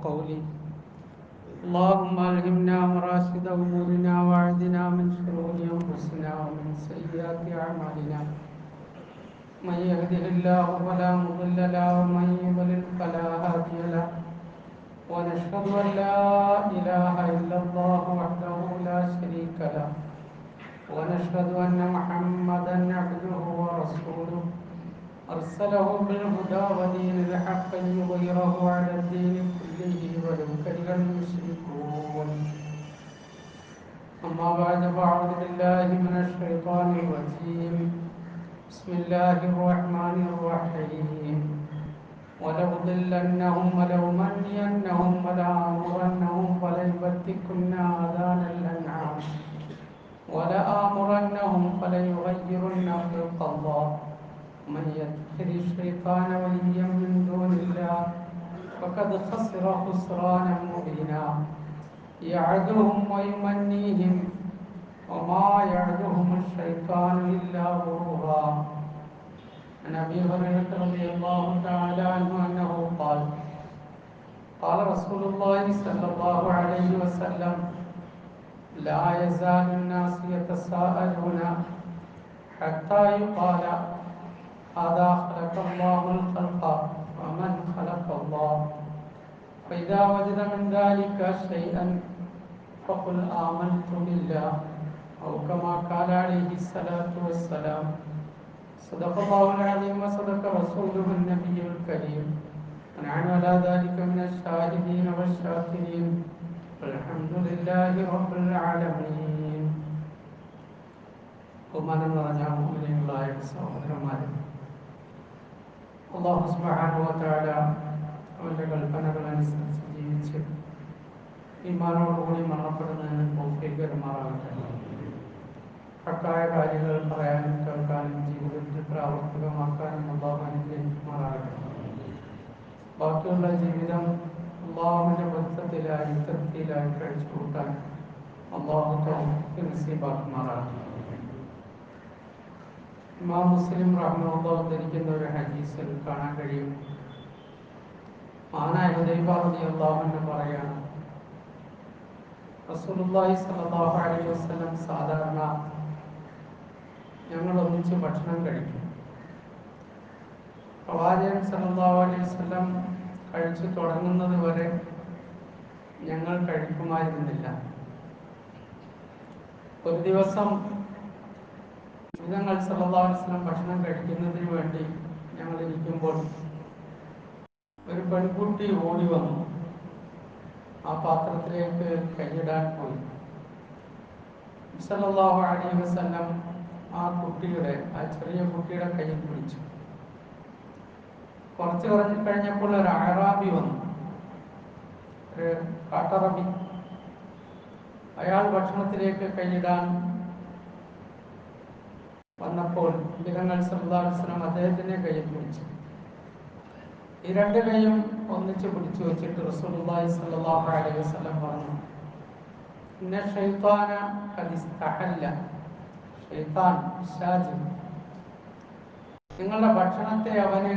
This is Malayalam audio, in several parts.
قولي. اللهم ألهمنا مراشد أمورنا واعذنا من شرور أنفسنا ومن سيئات أعمالنا. من يهده الله فلا مضل له ومن يضلل فلا هادي له. ونشهد أن لا إله إلا الله وحده لا شريك له. ونشهد أن محمدا عبده ورسوله أرسله بالهدى ودين الحق ليظهره على الدين كله ولو كره المشركون. أما بعد فأعوذ بالله من الشيطان الرجيم. بسم الله الرحمن الرحيم. ولأضلنهم ولأمنينهم ولآمرنهم فليبتكن آذان الأنعام ولآمرنهم فليغيرن خلق الله. من يتخذ الشيطان وليا من دون الله فقد خسر خسرانا مبينا. يعدهم ويمنيهم وما يعدهم الشيطان إلا غرورا. عن أبي هريرة رضي الله تعالى عنه أنه قال قال رسول الله صلى الله عليه وسلم لا يزال الناس يتساءلون حتى يقال هذا خلق الله الخلق ومن خلق الله. فإذا وجد من ذلك شيئا فقل آمنت بالله أو كما قال عليه الصلاة والسلام. صدق الله العظيم وصدق رسوله النبي الكريم ونحن على ذلك من الشاهدين والشاكرين والحمد لله رب العالمين. ബഹുമാനം നിറഞ്ഞ മുഅ്മിനീങ്ങളായ സഹോദരന്മാരെ, അല്ലാഹു സുബ്ഹാനഹു വ തആല അവന്റെ കൽപ്പനകൾ അനുസരിച്ച് ജീവിച്ച് ഈമാനോടുകൂടി മരണപ്പെടുന്നതിന് തൗഫീഖ് തരുമാറാകട്ടെ. ഹക്കായ കാര്യങ്ങൾ പറയാനും കേൾക്കാനും ജീവിതത്തിൽ പ്രാവർത്തികമാക്കാനും അല്ലാഹു അനുഗ്രഹിക്കുമാറാകട്ടെ. ബാക്കിയുള്ള ജീവിതം അല്ലാഹുവിന്റെ പൊരുത്തത്തിലായി തൃപ്തിയിലായി കഴിച്ചു കൂട്ടാൻ അല്ലാഹു തൗഫീഖ് നസീബാക്കുമാറാകട്ടെ. ഇമാം മുസ്ലിം റഹ്മത്തുള്ളാഹി ഉദ്ധരിക്കുന്ന ഒരു ഹദീസിൽ കാണാൻ കഴിയും. മഹാനായ ഹുദൈഫ റളിയല്ലാഹു അൻഹു പറയാണ്, റസൂലുള്ളാഹി സ്വല്ലല്ലാഹു അലൈഹി വസല്ലം സാധാരണ ഞങ്ങൾ ഒന്നിച്ച് ഭക്ഷണം കഴിക്കും. പ്രവാചകൻ സ്വല്ലല്ലാഹു അലൈഹി വസല്ലം കഴിച്ചു തുടങ്ങുന്നത് വരെ ഞങ്ങൾ കഴിക്കുമായിരുന്നില്ല. ഒരു ദിവസം ഞങ്ങൾ സല്ലല്ലാഹു അലൈഹി വസല്ലം ഭക്ഷണം കഴിക്കുന്നതിന് വേണ്ടി ഞങ്ങൾ ഇരിക്കുമ്പോൾ ഒരു പെൺകുട്ടി ഓടി വന്നു. ആ പാത്രത്തിലേക്ക് കൈയിടാൻ പോയി. സല്ലല്ലാഹു അലൈഹി വസല്ലം ആ ചെറിയ കുട്ടിയുടെ കയ്യിൽ പിടിച്ചു. കുറച്ച് കഴിഞ്ഞപ്പോൾ ഒരു അഅറാബി വന്നു, ഒരു കാട്ടറബി. അയാൾ ഭക്ഷണത്തിലേക്ക് കൈയിടാൻ വന്നപ്പോൾ നബിതങ്ങൾ സല്ലല്ലാഹു അലൈഹി വസല്ലം അദ്ദേഹത്തിന്റെ കയ്യിൽ പിടിച്ചു. ഈ രണ്ട് കൈയും ഒന്നിച്ച് പിടിച്ചു വെച്ചിട്ട് റസൂലുള്ളാഹി സ്വല്ലല്ലാഹു അലൈഹി വസല്ലം പറഞ്ഞു, ഇന്ന ശൈത്താന ഖദ് ഇസ്തഹല്ല. ശൈത്താൻ, പിശാച്, നിങ്ങളുടെ ഭക്ഷണത്തെ അവന്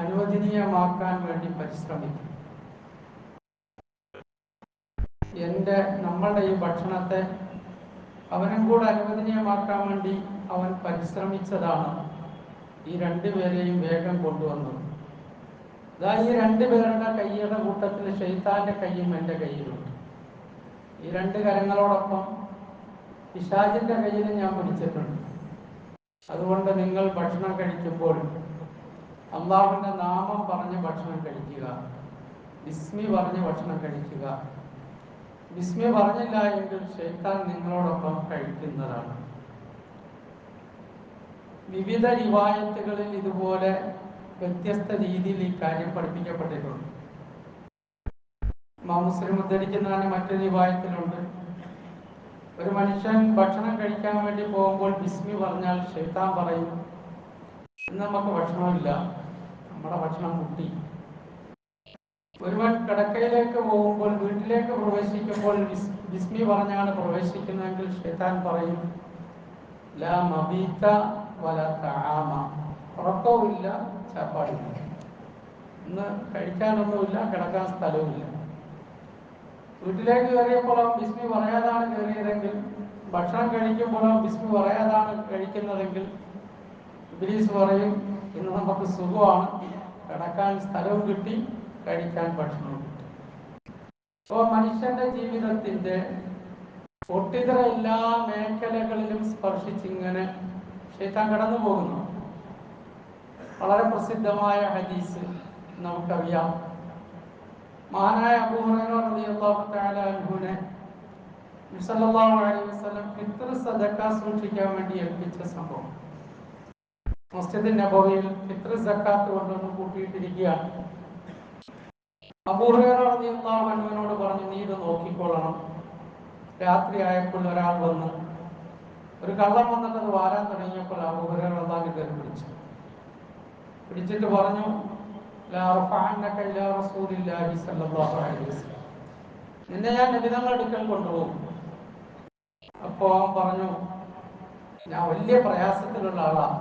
അനുവദനീയമാക്കാൻ വേണ്ടി പരിശ്രമിക്കും. നമ്മളുടെ ഈ ഭക്ഷണത്തെ അവനും കൂടെ അനുവദനീയമാക്കാൻ വേണ്ടി അവൻ പരിശ്രമിച്ചതാണ് ഈ രണ്ടുപേരെയും വേഗം കൊണ്ടുവന്നത്. ഈ രണ്ടുപേരുടെ കയ്യുടെ കൂട്ടത്തിൽ ശൈത്താന്റെ കയ്യും എൻ്റെ കയ്യിലുണ്ട്. ഈ രണ്ട് കരങ്ങളോടൊപ്പം പിശാചിന്റെ കയ്യിൽ ഞാൻ പിടിച്ചിട്ടുണ്ട്. അതുകൊണ്ട് നിങ്ങൾ ഭക്ഷണം കഴിക്കുമ്പോൾ അല്ലാഹുവിന്റെ നാമം പറഞ്ഞ് ഭക്ഷണം കഴിക്കുക, ബിസ്മി പറഞ്ഞ് ഭക്ഷണം കഴിക്കുക. ബിസ്മി പറഞ്ഞില്ല എങ്കിൽ ശൈത്താൻ നിങ്ങളോടൊപ്പം കഴിക്കുന്നതാണ്. വിവിധ റിവായത്തുകളിൽ ഇതുപോലെ വ്യത്യസ്ത രീതിയിൽ ഈ കാര്യം പഠിപ്പിക്കപ്പെട്ടിട്ടുണ്ട്. ഇമാം മുസ്ലിം ഉദ്ധരിക്കുന്ന മറ്റൊരു റിവായത്തിലുണ്ട്, ഒരു മനുഷ്യൻ ഭക്ഷണം കഴിക്കാൻ വേണ്ടി പോകുമ്പോൾ ബിസ്മി പറഞ്ഞാൽ ശൈത്താൻ പറയും, ഇന്ന് നമുക്ക് ഭക്ഷണമില്ല, നമ്മുടെ ഭക്ഷണം മുട്ടി. ഒരുവൻ കിടക്കയിലേക്ക് പോകുമ്പോൾ, വീട്ടിലേക്ക് പ്രവേശിക്കുമ്പോൾ ബിസ്മി പറഞ്ഞാണ് പ്രവേശിക്കുന്നതെങ്കിൽ ശൈത്താൻ പറയും, ലാ മബീത വലാ തആമ, ഉറക്കവുമില്ല, ചാപ്പാടില്ല, ഇന്ന് കഴിക്കാനൊന്നുമില്ല, കിടക്കാൻ സ്ഥലവുമില്ല. വീട്ടിലേക്ക് കയറിയപ്പോൾ അവൻ ബിസ്മി പറയാതാണ് കയറിയതെങ്കിൽ, ഭക്ഷണം കഴിക്കുമ്പോൾ അവൻ ബിസ്മി പറയാതാണ് കഴിക്കുന്നതെങ്കിൽ, ഇബ്ലീസ് പറയും ഇന്ന് നമുക്ക് സുഖമാണ്, കിടക്കാൻ സ്ഥലവും കിട്ടി, കഴിക്കാൻ ഭക്ഷണവും കിട്ടി. അപ്പോൾ മനുഷ്യന്റെ ജീവിതത്തിന്റെ ഒട്ടിതര എല്ലാ മേഖലകളിലും സ്പർശിച്ചിങ്ങനെ ശൈത്താൻ കടന്നു പോകുന്നു. വളരെ പ്രസിദ്ധമായ ഹദീസ് നമുക്കറിയാം. മഹാനായ അബൂ ഹുറൈറ റളിയല്ലാഹു തആല അൻഹുവിനെ നബി സല്ലല്ലാഹു അലൈഹി വസല്ലം ഫിത്ർ സദഖ സൂക്ഷിക്കാൻ വേണ്ടി ഏൽപ്പിച്ച സംഭവം. മസ്ജിദ് നബവിയിൽ ഫിത്ർ സക്കാത്ത് കൊണ്ടൊന്ന് കൂട്ടിയിട്ടിരിക്കുകയാണ്. അബൂ ഹുറൈറ റളിയല്ലാഹു അൻഹുവിനോട് പറഞ്ഞു, നീ ഇത് നോക്കിക്കൊള്ളണം. രാത്രി ആയപ്പോൾ ഒരാൾ വന്നു, ഒരു കള്ളം വന്നിട്ട് അത് വാരാൻ തുടങ്ങിയപ്പോൾ അബൂ ഹുറൈറ റളിയല്ലാഹു അൻഹു കയറി പിടിച്ചിട്ട് പറഞ്ഞു, നിന്നെ ഞാൻ നബിതങ്ങളുടെ അടുക്കൽ കൊണ്ടുപോകും. അപ്പോ അവൻ പറഞ്ഞു, ഞാൻ വലിയ പ്രയാസത്തിലുള്ള ആളാണ്,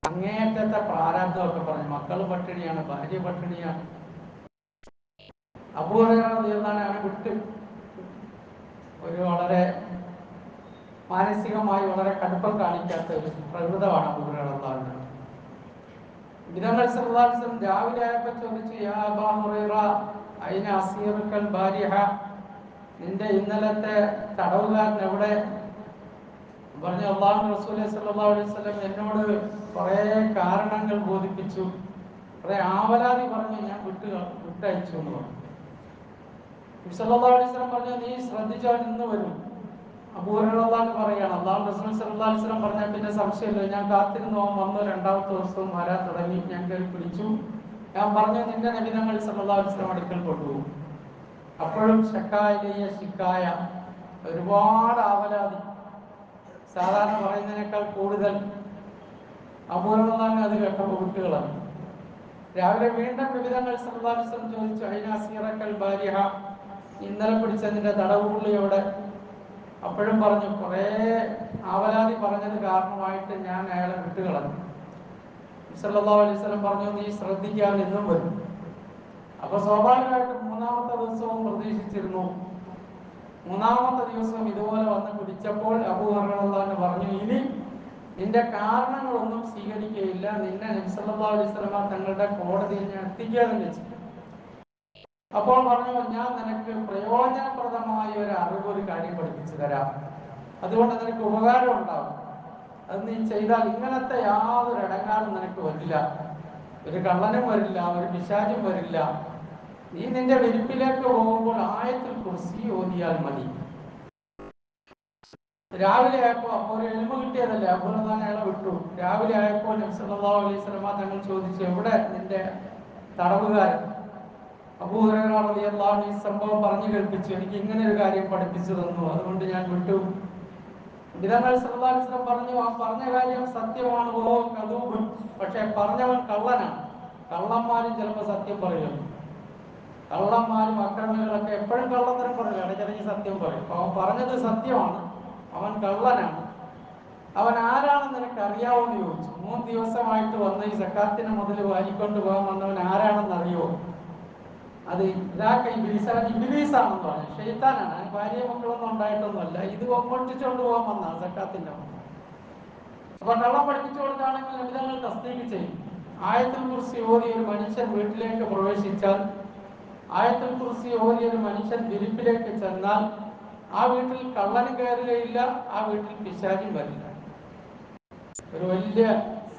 അങ്ങേയറ്റത്തെ പ്രാരാബ്ധമൊക്കെ പറഞ്ഞു, മക്കൾ പട്ടിണിയാണ്, ഭാര്യ പട്ടിണിയാണ്. അബൂ ഹുറൈറ റളിയല്ലാഹു അൻഹു അവനെ വിട്ട് ഒരു വളരെ മാനസികമായി വളരെ കടുപ്പം കാണിക്കാത്ത ഒരു പ്രകൃതമാണ് അബൂ ഹുറൈറ റളിയല്ലാഹു അൻഹു. നബി സല്ലല്ലാഹു അലൈഹി വസല്ലം രാവിലെ ആയപ്പോൾ ചോദിച്ചു, യാ അബൂ ഹുറൈറ അയിന അസീറുക്കൽ ബാരിഹ, നിന്റെ ഇന്നലത്തെ തടവുകാരൻ എവിടെ? പറഞ്ഞു, അല്ലാഹു റസൂൽ സല്ലല്ലാഹു അലൈഹി വസല്ലം എന്നോട് കുറേ കാരണങ്ങൾ ബോധിപ്പിച്ചു, കുറേ ആവലാതി പറഞ്ഞു, ഞാൻ വിട്ടയച്ചു എന്ന് പറഞ്ഞു. നബി സല്ലല്ലാഹു അലൈഹി വസല്ലം പറഞ്ഞു, നീ ശ്രദ്ധിച്ചാൽ ഇന്ന് വരും. അബൂ ഹുറൈറ റളിയല്ലാഹു അൻഹു പറയാണ്, അല്ലാഹു റസൂൽ സല്ലല്ലാഹു അലൈഹി വസല്ലം പറഞ്ഞാൽ പിന്നെ സംശയമില്ല. ഞാൻ കാത്തിരുന്നു, അവൻ വന്നു. രണ്ടാമത്തെ ദിവസവും വരാൻ തുടങ്ങി. ഞാൻ കയറി പിടിച്ചു. ഞാൻ പറഞ്ഞു, നിന്റെ നബി തങ്ങൾ സല്ലല്ലാഹു അലൈഹി വസല്ലം അടുക്കൽ കൊണ്ടുപോകും. അപ്പോഴും ശിക്കായ ഒരുപാട് ആവലാതി, സാധാരണ പറയുന്നതിനേക്കാൾ കൂടുതൽ. അബൂ ഹുറൈറ റളിയല്ലാഹു അൻഹു അത് കേട്ടപ്പോൾ വിട്ടുകളാണ്. രാവിലെ വീണ്ടും നബി തങ്ങൾ സല്ലല്ലാഹു അലൈഹി വസല്ലം ചോദിച്ചു, അയിന അസീറക്കൽ ബാരിഹ, ഇന്നലെ പിടിച്ചതിന്റെ തടവുപുള്ളിയോടെ? അപ്പോഴും പറഞ്ഞു, കുറേ ആവലാതി പറഞ്ഞത് കാരണമായിട്ട് ഞാൻ അയാളെ വിട്ടുകളഞ്ഞു. സല്ലല്ലാഹു അലൈഹി വസല്ലം പറഞ്ഞു, നീ ശ്രദ്ധിക്കാൻ ഇന്നും വരും. അപ്പൊ സ്വാഭാവികമായിട്ടും മൂന്നാമത്തെ ദിവസവും പ്രതീക്ഷിച്ചിരുന്നു. മൂന്നാമത്തെ ദിവസം ഇതുപോലെ വന്ന് പിടിച്ചപ്പോൾ അബൂ ഹുറൈറ റളിയല്ലാഹു അൻഹു പറഞ്ഞു, ഇനി നിന്റെ കാരണങ്ങളൊന്നും സ്വീകരിക്കുകയില്ല, നിന്നെ നബി സല്ലല്ലാഹു അലൈഹി വസല്ലം തങ്ങളുടെ കോടതിയിൽ ഞാൻ എത്തിക്കുക തന്നെ ചെയ്യും. അപ്പോൾ പറഞ്ഞു, ഞാൻ നിനക്ക് പ്രയോജനപ്രദമായ ഒരു അറിവ്, ഒരു കാര്യം പഠിപ്പിച്ചു തരാം, അതുകൊണ്ട് നിനക്ക് ഉപകാരം ഉണ്ടാവും. അത് നീ ചെയ്താൽ ഇങ്ങനത്തെ യാതൊരു ഇടങ്ങാറും നിനക്ക് വരില്ല, ഒരു കള്ളനും വരില്ല, ഒരു പിശാചും വരില്ല. നീ നിന്റെ വിരിപ്പിലേക്ക് പോകുമ്പോൾ ആയത്തുൽ കുർസി ഓതിയാൽ മതി. രാവിലെ ആയപ്പോ അപ്പോൾ ഒരു എൽമ കിട്ടിയതല്ലേ, അപ്പോൾ അയാളെ വിട്ടു. രാവിലെ ആയപ്പോൾ നബി സല്ലല്ലാഹു അലൈഹി വസല്ലം തങ്ങൾ ചോദിച്ചു, എവിടെ നിന്റെ തടവുകാരൻ? അബൂ ഹുറൈറ റളിയല്ലാഹു അൻഹു ഈ സംഭവം പറഞ്ഞു കേൾപ്പിച്ചു, എനിക്ക് ഇങ്ങനെ ഒരു കാര്യം പഠിപ്പിച്ചു തന്നു, അതുകൊണ്ട് ഞാൻ വിട്ടു. നബി സല്ലല്ലാഹു അലൈഹി വസല്ലം പറഞ്ഞു, ആ പറഞ്ഞ കാര്യം സത്യമാണ്, ഓ കദൂബൻ, പക്ഷെ പറഞ്ഞവൻ കള്ളനാണ്. കള്ളന്മാരും ചിലപ്പോൾ സത്യം പറയുന്നു. കള്ളന്മാരും അക്രമികളൊക്കെ എപ്പോഴും കള്ളത്തരം പറയില്ല, ഇടയ്ക്കിടയ്ക്ക് സത്യം പറയും. അവൻ പറഞ്ഞത് സത്യമാണ്, അവൻ കള്ളനാണ്. അവൻ ആരാണെന്ന് നിനക്ക് അറിയാവോന്ന് ചോദിച്ചു. 3 ദിവസമായിട്ട് വന്ന് ഈ സക്കാത്തിന് മുതൽ വാരിക്കൊണ്ട് പോകാൻ വന്നവൻ ആരാണെന്ന് അറിയോ? അത് ഇബ്ലീസാണെന്ന് പറഞ്ഞു. ഷെയ്ത്താനാണ്. അതിന് ഭാര്യ മക്കളൊന്നും ഉണ്ടായിട്ടൊന്നുമല്ല, ഇത് മോഷ്ടിച്ചുകൊണ്ട് പോകാൻ വന്നാണ് സക്കാത്തിന്റെ. അപ്പൊ കള്ളം പഠിപ്പിച്ചു കൊടുത്താണെങ്കിൽ നബിതങ്ങൾ തസ്ദീഖ് ചെയ്യും. ആയത്തുൽ കുർസി ഓതി ഒരു മനുഷ്യൻ വീട്ടിലേക്ക് പ്രവേശിച്ചാൽ, ആയത്തുൽ കുർസി ഓതി ഒരു മനുഷ്യൻ വിരിപ്പിലേക്ക് ചെന്നാൽ, ആ വീട്ടിൽ കള്ളനും കയറുകയില്ല, ആ വീട്ടിൽ പിശാചും വരില്ല. ഒരു വലിയ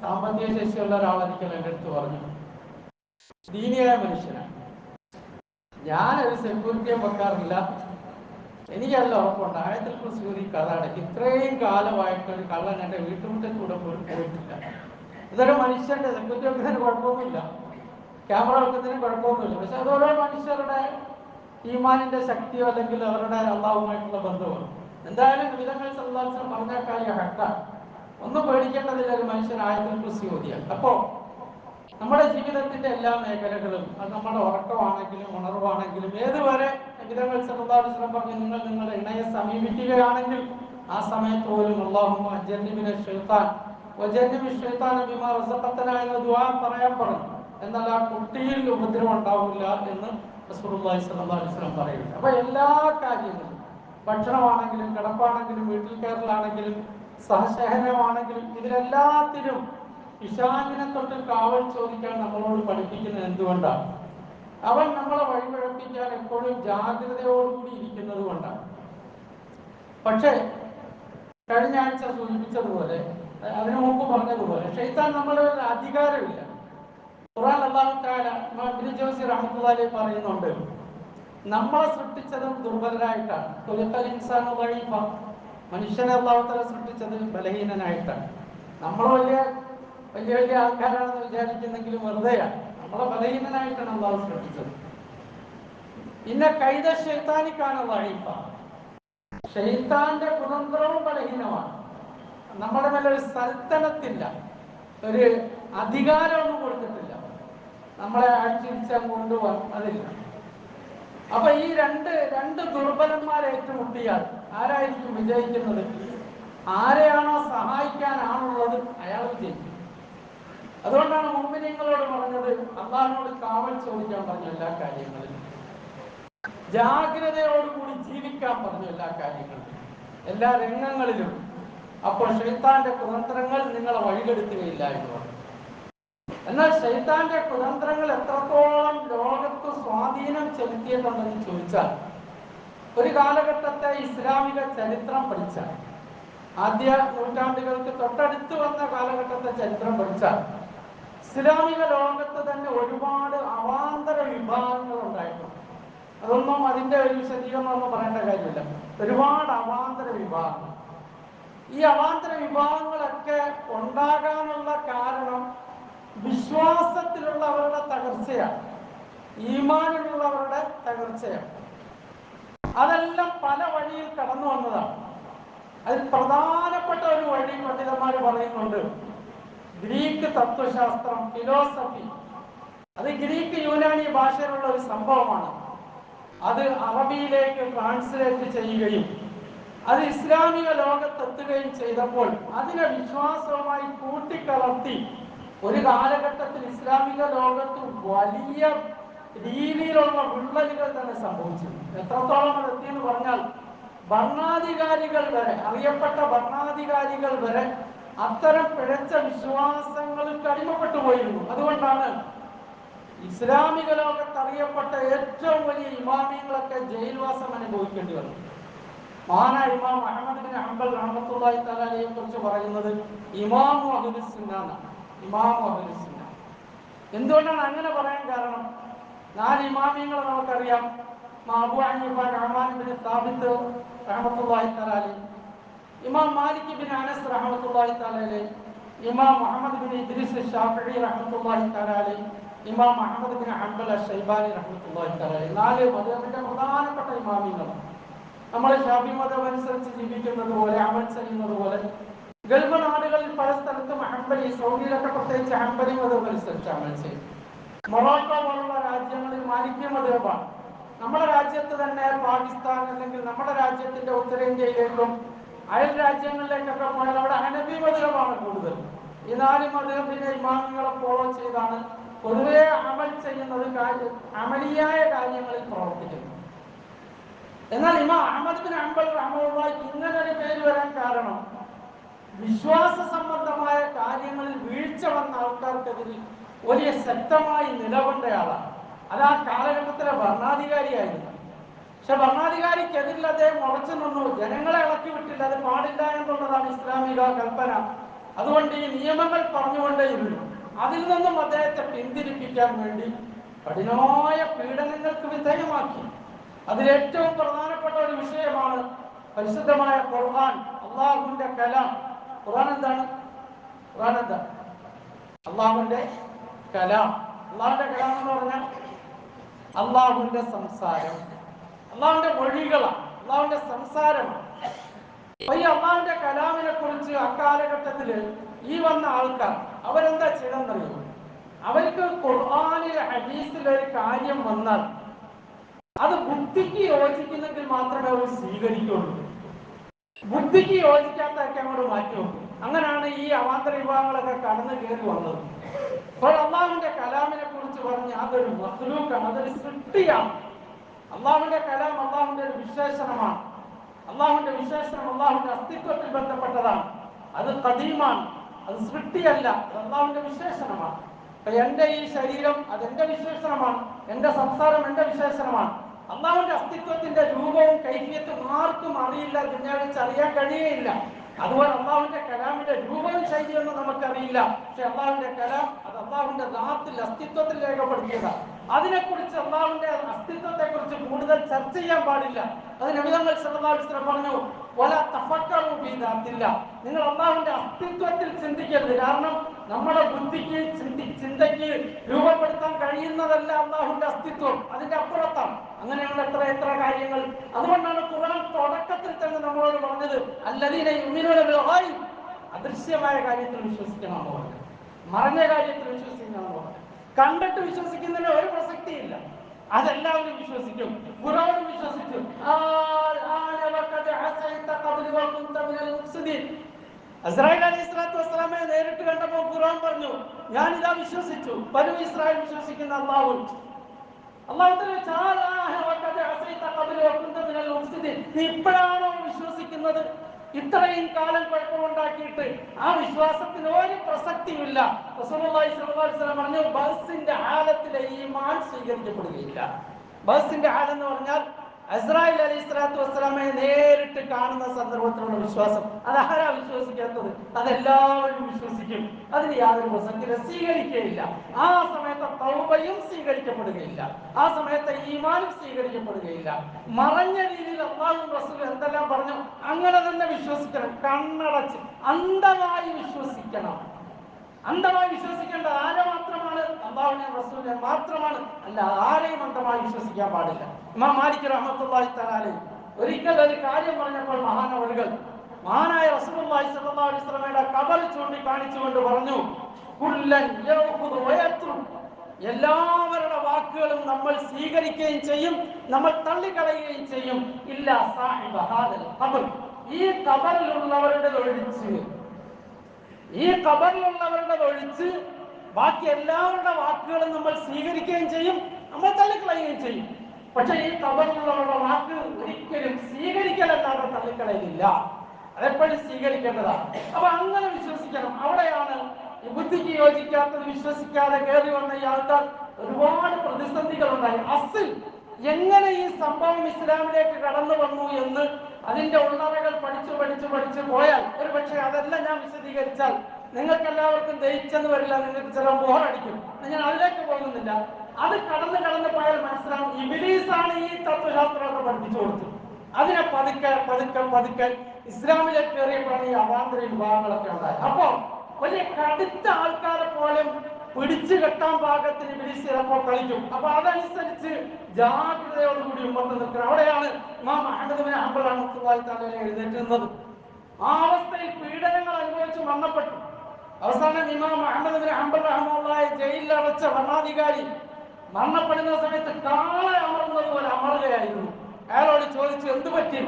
സാമ്പത്തിക ശേഷിയുള്ള ഒരാളൊരിക്കൽ എൻ്റെ അടുത്ത് പറഞ്ഞു, ദീനിയായ മനുഷ്യനാണ്, ഞാനൊരു സെക്യൂരിറ്റിയെ വെക്കാറില്ല, എനിക്കല്ല ഉറപ്പുണ്ട്, ആയത്തുൽ കുർസി ഓതി കഥ അടയ്ക്കും. ഇത്രയും കാലമായിട്ട് ഒരു കള്ളൻ എൻ്റെ വീട്ടുമുറ്റത്തൂടെ പോലും പോയിട്ടില്ല. ഇതൊരു മനുഷ്യന്റെ സെക്യൂരിറ്റി വെക്കുന്നതിന് കുഴപ്പമൊന്നുമില്ല, ക്യാമറ വെക്കുന്നതിന് കുഴപ്പമൊന്നുമില്ല. പക്ഷെ അത് ഓരോ മനുഷ്യരുടെ ഈമാനിന്റെ ശക്തിയോ അല്ലെങ്കിൽ അവരുടെ അള്ളാഹുമായിട്ടുള്ള ബന്ധമാണ്. എന്തായാലും വിധങ്ങൾ സല്ലല്ലാഹു പറഞ്ഞ കാര്യം ഹക്കാണ്, ഒന്നും പേടിക്കേണ്ടതില്ല ഒരു മനുഷ്യൻ ആയത്തുൽ കുർസി ഓതിയാൽ. അപ്പോ നമ്മുടെ ജീവിതത്തിന്റെ എല്ലാ മേഖലകളും, അത് നമ്മുടെ ഉറക്കമാണെങ്കിലും ഉണർവാണെങ്കിലും, ഏതുവരെ വിധങ്ങൾ സല്ലല്ലാഹു അലൈഹി വസല്ലം പറഞ്ഞു, നിങ്ങൾ നിങ്ങളുടെ ഇണയെ സമീപിക്കുകയാണെങ്കിൽ ആ സമയത്ത് പോലും അല്ലാഹുമ്മ ജന്നിബിന ശൈത്താൻ വജന്നിബി ശൈത്താന ബിമാ റസഖതനാ എന്ന ദുആ പറയാൻ പറഞ്ഞു. എന്നാൽ ആ കുട്ടിയിൽ ഉപദ്രവം ഉണ്ടാവില്ല എന്ന് റസൂലുള്ളാഹി സ്വല്ലല്ലാഹു അലൈഹി വസല്ലം പറയുന്നത്. അപ്പൊ എല്ലാ കാര്യങ്ങളും, ഭക്ഷണമാണെങ്കിലും കിടപ്പാണെങ്കിലും വീട്ടിൽ കയറലാണെങ്കിലും സഹശയനമാണെങ്കിലും ഇതിലെല്ലാത്തിലും പിശാചിനെ തൊട്ട് കാവൽ ചോദിക്കാൻ നമ്മളോട് പഠിപ്പിക്കുന്നത് എന്തുകൊണ്ടാണ്? അവൻ നമ്മളെ വഴിപഴപ്പിക്കാൻ എപ്പോഴും ജാഗ്രതയോടുകൂടി ഇരിക്കുന്നത് കൊണ്ടാണ്. പക്ഷേ കഴിഞ്ഞ ആഴ്ച സൂചിപ്പിച്ചതുപോലെ, അതിനു മുമ്പ് പറഞ്ഞതുപോലെ, ശൈത്താൻ നമ്മളുടെ ഒരു അധികാരമില്ല. ഖുർആൻ അല്ലാഹു തആല ഇബ്നു ജൗസി റഹ്മത്തുള്ളാഹി പറയുന്നുണ്ട്, നമ്മളെ സൃഷ്ടിച്ചതും ദുർബലരായിട്ടാണ്. ഖുലിഖൽ ഇൻസാനു ദഈഫ, മനുഷ്യനെ അല്ലാഹു തആല സൃഷ്ടിച്ചത് ബലഹീനനായിട്ടാണ്. നമ്മൾ വലിയ വലിയ ആൾക്കാരാണെന്ന് വിചാരിക്കുന്നെങ്കിലും വെറുതെയാണ്. നമ്മളെ ബലഹീനനായിട്ടാണ് അല്ലാഹു സൃഷ്ടിച്ചത്. പിന്നെ കൈദ ശൈത്താനിക്കാന ദഈഫ, ശൈത്താന്റെ കുതന്ത്രവും ബലഹീനമാണ്. നമ്മുടെ മേലെ ഒരു സൽത്തനത്തില്ല, ഒരു അധികാരമൊന്നും കൊടുത്തിട്ടില്ല, നമ്മളെ അടിച്ചിരിച്ചാൽ കൊണ്ടുപോകാൻ അതില്ല. അപ്പൊ ഈ രണ്ട് ദുർബലന്മാരെ ഏറ്റുമുട്ടിയാൽ ആരായിരിക്കും വിജയിക്കുന്നത്? ആരെയാണോ സഹായിക്കാനാണുള്ളത് അയാൾ വിജയിക്കും. അതുകൊണ്ടാണ് മുഅ്മിനീങ്ങളോട് പറഞ്ഞത്, അല്ലാഹുവോട് കാവൽ ചോദിക്കാൻ പറഞ്ഞു എല്ലാ കാര്യങ്ങളിലും, ജാഗ്രതയോടുകൂടി ജീവിക്കാൻ പറഞ്ഞു എല്ലാ കാര്യങ്ങളിലും, എല്ലാ രംഗങ്ങളിലും. അപ്പോൾ ശൈത്താന്റെ കുതന്ത്രങ്ങൾ നിങ്ങളെ വഴികെടുത്തുകയില്ല എന്ന് പറഞ്ഞു. എന്നാൽ ശൈത്താന്റെ കുതന്ത്രങ്ങൾ എത്രത്തോളം ലോകത്ത് സ്വാധീനം ചെലുത്തിയിട്ടുണ്ടെന്ന് ചോദിച്ചാൽ, ഒരു കാലഘട്ടത്തെ ഇസ്ലാമിക ചരിത്രം പഠിച്ചാൽ, ആദ്യ നൂറ്റാണ്ടുകൾക്ക് തൊട്ടടുത്ത് വന്ന കാലഘട്ടത്തെ ചരിത്രം പഠിച്ചാൽ, ഇസ്ലാമിക ലോകത്ത് തന്നെ ഒരുപാട് അവാന്തര വിഭാഗങ്ങൾ ഉണ്ടായിട്ടുണ്ട്. അതൊന്നും അതിന്റെ ഒരു വിശദീകരണമൊന്നും പറയേണ്ട കാര്യമില്ല. ഒരുപാട് അവാന്തര വിഭാഗങ്ങൾ. ഈ അവാന്തര വിഭാഗങ്ങളൊക്കെ ഉണ്ടാകാനുള്ള കാരണം വിശ്വാസത്തിലുള്ളവരുടെ തകർച്ചയാണ്, ഈമാനിലുള്ളവരുടെ തകർച്ചയാണ്. അതെല്ലാം പല വഴിയിൽ കടന്നു വന്നതാണ്. അതിൽ പ്രധാനപ്പെട്ട ഒരു വഴി പണ്ഡിതന്മാർ പറയുന്നുണ്ട്, ഗ്രീക്ക് തത്വശാസ്ത്രം, ഫിലോസഫി. അത് ഗ്രീക്ക് യൂനാനി ഭാഷയിലുള്ള ഒരു സംഭവമാണ്. അത് അറബിയിലേക്ക് ട്രാൻസ്ലേറ്റ് ചെയ്യുകയും അത് ഇസ്ലാമിക ലോകത്തെത്തുകയും ചെയ്തപ്പോൾ അതിനെ വിശ്വാസവുമായി കൂട്ടിക്കലർത്തി ഒരു കാലഘട്ടത്തിൽ ഇസ്ലാമിക ലോകത്ത് വലിയ രീതിയിലുള്ള വിള്ളലുകൾ തന്നെ സംഭവിച്ചു. എത്രത്തോളം അത് എത്തിയെന്ന് പറഞ്ഞാൽ, ഭരണാധികാരികൾ വരെ, അറിയപ്പെട്ട ഭരണാധികാരികൾ വരെ അത്തരം പിഴച്ച വിശ്വാസങ്ങൾക്ക് അടിമപ്പെട്ടു പോയിരുന്നു. അതുകൊണ്ടാണ് ഇസ്ലാമിക ലോകത്ത് അറിയപ്പെട്ട ഏറ്റവും വലിയ ഇമാമികളൊക്കെ ജയിൽവാസം അനുഭവിക്കേണ്ടി വന്നു. മഹാനായ ഇമാം അഹ്മദ് ബിൻ ഹംബൽ റഹ്മത്തുള്ളാഹി തആലയെ കുറിച്ച് പറയുന്നത് ഇമാമു അഹ്ലുസ് സുന്ന എന്നാണ്. ഇമാമു അഹ്ലുസ് സുന്ന. എന്തുകൊണ്ടാണ് അങ്ങനെ പറയാൻ കാരണം? 4 ഇമാമികളെ നമുക്കറിയാം. അബൂ ഹനീഫ നഅ്മാൻ ബിൻ സാബിത്ത് റഹ്മത്തുള്ളാഹി തആല, ഇമാം മാലിക് ബിൻ അനസ് റഹ്മത്തുള്ളാഹി തആല, ഇമാം മുഹമ്മദ് ബിൻ ഇദ്രീസ് ശാഫിഈ റഹ്മത്തുള്ളാഹി തആല, ഇമാം അഹ്മദ് ബിൻ ഹംബൽ അശ്ശൈബാനി റഹ്മത്തുള്ളാഹി തആല. 4 മദ്ഹബിന്റെ പ്രധാനപ്പെട്ട ഇമാമികളാണ്. നമ്മൾ ഷാഫി മദ്ഹബ് അനുസരിച്ച് ജീവിക്കുന്നത് പോലെ, അമൽ ചെയ്യുന്നത് പോലെ, ഗൾഫ് നാടുകളിൽ പല സ്ഥലത്തും ഹംബലി, സൗദിയിലൊക്കെ പ്രത്യേകിച്ച് ഹംബലി മദ്ഹബ് അനുസരിച്ച് അമൽ ചെയ്യും. മൊറോക്കോ പോലുള്ള രാജ്യങ്ങളിൽ മാലിക്കി മദ്ഹബാണ്. നമ്മുടെ രാജ്യത്ത് തന്നെ പാകിസ്ഥാൻ അല്ലെങ്കിൽ നമ്മുടെ രാജ്യത്തിന്റെ ഉത്തരേന്ത്യയിലേക്കും അയൽ രാജ്യങ്ങളിലേക്കൊക്കെ പോയാൽ അവിടെ ഹനഫി മദ്ഹബാണ് കൂടുതൽ. ഈ 4 മദ്ഹബിനെ ഇമാമികളെ ഫോളോ ചെയ്താണ് പൊതുവെ അമൽ ചെയ്യുന്നത്, അമലിയായ കാര്യങ്ങളിൽ പ്രവർത്തിക്കുന്നത്. എന്നാൽ ഇമാം അഹ്മദ് ബിൻ ഹംബൽ റഹ്മത്തുള്ളാഹി ഇങ്ങനൊരു പേര് വരാൻ കാരണം, വിശ്വാസ സംബന്ധമായ കാര്യങ്ങളിൽ വീഴ്ച വന്ന ആൾക്കാർക്കെതിരെ വലിയ ശക്തമായി നിലകൊണ്ടയാളാണ്. അത് ആ കാലഘട്ടത്തിലെ ഭരണാധികാരിയായിരുന്നു. പക്ഷെ ഭരണാധികാരിക്കെതിരിൽ അദ്ദേഹം ഉറച്ചു നിന്നു. ജനങ്ങളെ ഇളക്കി വിട്ടില്ല. അത് പാടില്ല എന്നുള്ളതാണ് ഇസ്ലാമിക കൽപ്പന. അതുകൊണ്ട് ഈ നിയമങ്ങൾ പറഞ്ഞുകൊണ്ടേയിരുന്നു. അതിൽ നിന്നും അദ്ദേഹത്തെ പിന്തിരിപ്പിക്കാൻ വേണ്ടി കഠിനമായ പീഡനങ്ങൾക്ക് വിധേയമാക്കി. അതിലേറ്റവും പ്രധാനപ്പെട്ട ഒരു വിഷയമാണ് പരിശുദ്ധമായ ഖുർആൻ, അള്ളാഹുവിന്റെ കലാം. ഖുർആൻ എന്താണ്? ഖുർആൻ എന്താ? അള്ളാഹുവിന്റെ കലാം. അള്ളാഹുവിന്റെ കലാം എന്ന് പറഞ്ഞാൽ അള്ളാഹുവിന്റെ സംസാരം, അള്ളാഹുവിന്റെ മൊഴികളാണ്, അള്ളാഹുവിന്റെ സംസാരമാണ്. അപ്പൊ ഈ അള്ളാഹുവിന്റെ കലാമിനെ കുറിച്ച് അക്കാലഘട്ടത്തില് ഈ വന്ന ആൾക്കാർ അവരെന്താ ചെയ്യണമെന്നറിയോ? അവർക്ക് ഖുർആനിലെ ഹദീസിലെ ഒരു കാര്യം വന്നാൽ അത് ബുദ്ധിക്ക് യോജിക്കുന്നെങ്കിൽ മാത്രമേ അവർ സ്വീകരിക്കുള്ളൂ. ബുദ്ധിക്ക് യോജിക്കാത്തൊക്കെ അങ്ങോട്ട് മാറ്റി വെക്കും. അങ്ങനെയാണ് ഈ അവാന്തര വിഭാഗങ്ങളൊക്കെ കടന്നു കയറി വന്നത്. അപ്പോൾ അള്ളാഹുവിന്റെ കലാമിനെ കുറിച്ച് പറഞ്ഞ് അതൊരു മഖ്ലൂഖാണ്, അതൊരു സൃഷ്ടിയാണ്. അള്ളാഹുവിന്റെ കലാം അള്ളാഹുവിന്റെ ഒരു വിശേഷണമാണ്. അള്ളാഹുവിന്റെ വിശേഷണം അള്ളാഹുവിന്റെ അസ്തിത്വത്തിൽ ബന്ധപ്പെട്ടതാണ്. അത് ഖദീമാണ്, അത് സൃഷ്ടിയല്ല, അത് അള്ളാഹുവിന്റെ വിശേഷണമാണ്. അപ്പൊ എന്റെ ഈ ശരീരം അതെന്റെ വിശേഷണമാണ്, എന്റെ സംസാരം എന്റെ വിശേഷണമാണ്. അള്ളാഹുവിന്റെ അസ്തിത്വത്തിന്റെ രൂപവും കൈഫിയത്തും ആർക്കും അറിയില്ല, ദുനിയാവിൽ അറിയാൻ കഴിയുകയില്ല. അതുപോലെ അള്ളാഹുവിന്റെ കലാമിന്റെ രൂപവും ശൈലിയൊന്നും നമുക്കറിയില്ല. പക്ഷെ അള്ളാഹുവിന്റെ കലാം അത് അള്ളാഹുവിന്റെ ദാത്തിൽ അസ്തിത്വത്തിൽ രേഖപ്പെടുത്തിയതാണ്. അതിനെക്കുറിച്ച് അള്ളാഹുവിന്റെ അസ്തിത്വത്തെ കുറിച്ച് കൂടുതൽ ചർച്ച ചെയ്യാൻ പാടില്ല. അത് നബി തങ്ങൾ സല്ലല്ലാഹു അലൈഹി വസല്ലം പറഞ്ഞു, വല തഫക്കറു ഫീ ദാത്തില്ല, നിങ്ങൾ അള്ളാഹുവിന്റെ അസ്തിത്വത്തിൽ ചിന്തിക്കരുത്. കാരണം നമ്മുടെ ബുദ്ധിക്ക് ചിന്തയ്ക്ക് രൂപപ്പെടുത്താൻ കഴിയുന്നതല്ല അള്ളാഹുവിന്റെ അസ്തിത്വം, അതിന്റെ അപ്പുറത്താണ്. അങ്ങനെയുള്ള എത്ര എത്ര കാര്യങ്ങൾ. അതുകൊണ്ടാണ് ഖുർആൻ തുടക്കത്തിൽ തന്നെ നമ്മളോട് പറഞ്ഞത് അല്ലദീന യുമിനൂന ബിൽ ഗൈബ്, അദൃശ്യമായ കാര്യത്തിൽ വിശ്വസിക്കണമെന്ന് പറഞ്ഞു, മറഞ്ഞ കാര്യത്തിൽ വിശ്വസിക്കണമെന്ന് പറഞ്ഞു. കണ്ടിട്ട് വിശ്വസിക്കുന്നതിന് ഒരു പ്രസക്തിയില്ല, അതെല്ലാവരും വിശ്വസിക്കും. ഖുർആൻ വിശ്വസിച്ചു. ഇസ്രായേൽ അലൈഹിസ്സലാത്തു വസ്സലാമെ നേരിട്ട് കണ്ടപ്പോൾ ഖുർആൻ പറഞ്ഞു, ഞാനിതാ വിശ്വസിച്ചു. ബനൂ ഇസ്രായേൽ വിശ്വസിക്കുന്ന അല്ലാഹു നീ ഇപ്പോഴാണോ വിശ്വസിക്കുന്നത്? ഇത്രയും കാലം കുഴപ്പമുണ്ടാക്കിയിട്ട് ആ വിശ്വാസത്തിന് ഒരു പ്രസക്തിയുമില്ല. റസൂലുള്ളാഹി സ്വല്ലല്ലാഹു അലൈഹി വസല്ലം പറഞ്ഞു, ബഅസിന്റെ ഹാലത്തിലെ ഈമാൻ സ്വീകരിക്കപ്പെടുകയില്ല. ബഅസിന്റെ ഹാലെന്ന് പറഞ്ഞാൽ ഇസ്രായേൽ അലൈഹിസ്സലാത്തു വസ്സലാമയെ നേരിട്ട് കാണുന്ന സന്ദർഭത്തിലുള്ള വിശ്വാസം. അതാരാ വിശ്വസിക്കാത്തത്? അതെല്ലാവരും വിശ്വസിക്കും. അതിന് യാതൊരു പ്രസക്തിയും സ്വീകരിക്കുകയില്ല. ആ സമയത്തെ തൗബയും സ്വീകരിക്കപ്പെടുകയില്ല, ആ സമയത്തെ ഈമാനും സ്വീകരിക്കപ്പെടുകയില്ല. മറഞ്ഞ രീതിയിൽ അല്ലാഹുവും റസൂലും എന്തെല്ലാം പറഞ്ഞു അങ്ങനെ തന്നെ വിശ്വസിക്കണം. കണ്ണടച്ച് അന്ധമായി വിശ്വസിക്കണം. അന്ധമായി വിശ്വസിക്കേണ്ട ആരെ മാത്രമാണ്? അല്ലാഹുവിനെ റസൂലിനെ മാത്രമാണ്, അല്ല ആരെയും അന്ധമായി വിശ്വസിക്കാൻ പാടില്ല. ഇമാം മാലിക് റഹ്മത്തുള്ളാഹി തആല അലൈഹി ഒരിക്കൽ ഒരു കാര്യം പറഞ്ഞപ്പോൾ മഹാനായ റസൂലുള്ളാഹി സ്വല്ലല്ലാഹു അലൈഹി വസല്ലമയുടെ ഖബർ ചൂണ്ടിക്കാണിച്ചുകൊണ്ട് പറഞ്ഞു, കുല്ലൻ യഖുദു വയത്രു, എല്ലാവരുടെ വാക്കുകളും നമ്മൾ സ്വീകരിക്കുകയും ചെയ്യും, നമ്മൾ തള്ളിക്കളയുകയും ചെയ്യും. ഇല്ല സാഹിബ ഹാദൽ ഖബർ, ഈ ഖബറിലുള്ളവരുടെ ഒഴിച്ച്, ഈ ഖബറിലുള്ളവരുടെ ഒഴിച്ച് ബാക്കി എല്ലാവരുടെ വാക്കുകളും നമ്മൾ സ്വീകരിക്കുകയും ചെയ്യും, നമ്മൾ തള്ളിക്കളയുകയും ചെയ്യും. പക്ഷെ ഈ ഖബറിലുള്ളവരുടെ വാക്ക് ഒരിക്കലും സ്വീകരിക്കലല്ലാതെ തള്ളിക്കളയില്ല, അതെപ്പോഴും സ്വീകരിക്കേണ്ടതാണ്. അപ്പൊ അങ്ങനെ വിശ്വസിക്കണം. അവിടെയാണ് ഈ ബുദ്ധിക്ക് യോജിക്കാത്തത് വിശ്വസിക്കാതെ കയറി വന്ന ഈ ആൾക്കാർ ഒരുപാട് പ്രതിസന്ധികൾ ഉണ്ടായി. അസിൽ എങ്ങനെ ഈ സംഭവം ഇസ്ലാമിലേക്ക് കടന്നു വന്നു എന്ന് അതിന്റെ ഉള്ളറകൾ പഠിച്ചു പോയാൽ ഒരു പക്ഷേ അതെല്ലാം ഞാൻ വിശദീകരിച്ചാൽ നിങ്ങൾക്ക് എല്ലാവർക്കും ദഹിച്ചെന്ന് വരില്ല, നിങ്ങൾക്ക് ചില ബോറടിക്കും. ഞാൻ അതിലേക്ക് പോകുന്നില്ല. അത് കടന്നു പോയാൽ മനസ്സിലാവും ഇബ്ലീസാണ് ഈ തത്വശാസ്ത്രമൊക്കെ പഠിപ്പിച്ചു കൊടുത്തത്. അതിനെ പതുക്കെ ഇസ്ലാമിലേക്ക് കയറിയപ്പോഴാണ് ഈ അവാന്തര വിഭാഗങ്ങളൊക്കെ ഉണ്ടായത്. അപ്പോ വലിയ കടുത്ത ആൾക്കാരെ പോലും പിടിച്ചു കെട്ടാൻ പാകത്തിന് ഇബ്ലീസ് ചിലപ്പോൾ കളിക്കും. അപ്പൊ അതനുസരിച്ച് ജാഗ്രതയോടുകൂടി ഉമ്മത്ത് നിൽക്കണം. അവിടെയാണ് ഇമാം അഹ്മദ് ബിൻ ഹംബൽ റഹ്മത്തുള്ളാഹി തആല എഴുന്നേറ്റുന്നത്. ആ അവസ്ഥയിൽ പീഡനങ്ങൾ അനുഭവിച്ച് മരണപ്പെട്ടു. അവസാനം ഇമാം അഹ്മദ് ബിൻ ഹംബൽ റഹ്മത്തുള്ളാഹി ജയിലിൽ അടച്ച ഭരണാധികാരി മരണപ്പെടുന്ന സമയത്ത് കാളെ അമർന്നത് പോലെ അമറുകയായിരുന്നു. അയാളോട് ചോദിച്ചു, എന്ത് പറ്റി?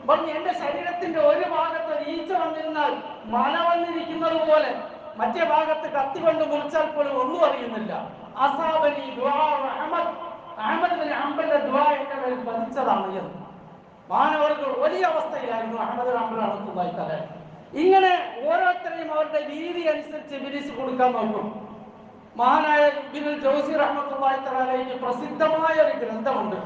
പറഞ്ഞു, എന്റെ ശരീരത്തിന്റെ ഒരു ഭാഗത്ത് ഈച്ച വന്നിരുന്നാൽ മല വന്നിരിക്കുന്നത് പോലെ മറ്റേ ഭാഗത്ത് കത്തി കൊണ്ട് മുറിച്ചാൽ പോലും ഒന്നും അറിയുന്നില്ല. അസാബനി ദുആ അഹ്മദ്, അഹ്മദ് ബിൻ ഹംബലിന്റെ ദുആ എന്റെ മേൽ പതിച്ചതാണ് എന്ന്. മാനവർക്ക് വലിയ അവസ്ഥയിലായിരുന്നു അഹ്മദ് ബിൻ ഹംബൽ റഹ്മത്തുള്ളാഹി തആല. ഇങ്ങനെ ഓരോരുത്തരെയും അവരുടെ രീതി അനുസരിച്ച് ഇബ്ലീസ് കൊടുക്കാൻ നോക്കും. മഹാനായ ഇബ്നുൽ ജൗസി റഹ്മത്തുള്ളാഹി തആലയ്ക്ക് പ്രസിദ്ധമായ ഒരു ഗ്രന്ഥമുണ്ട്,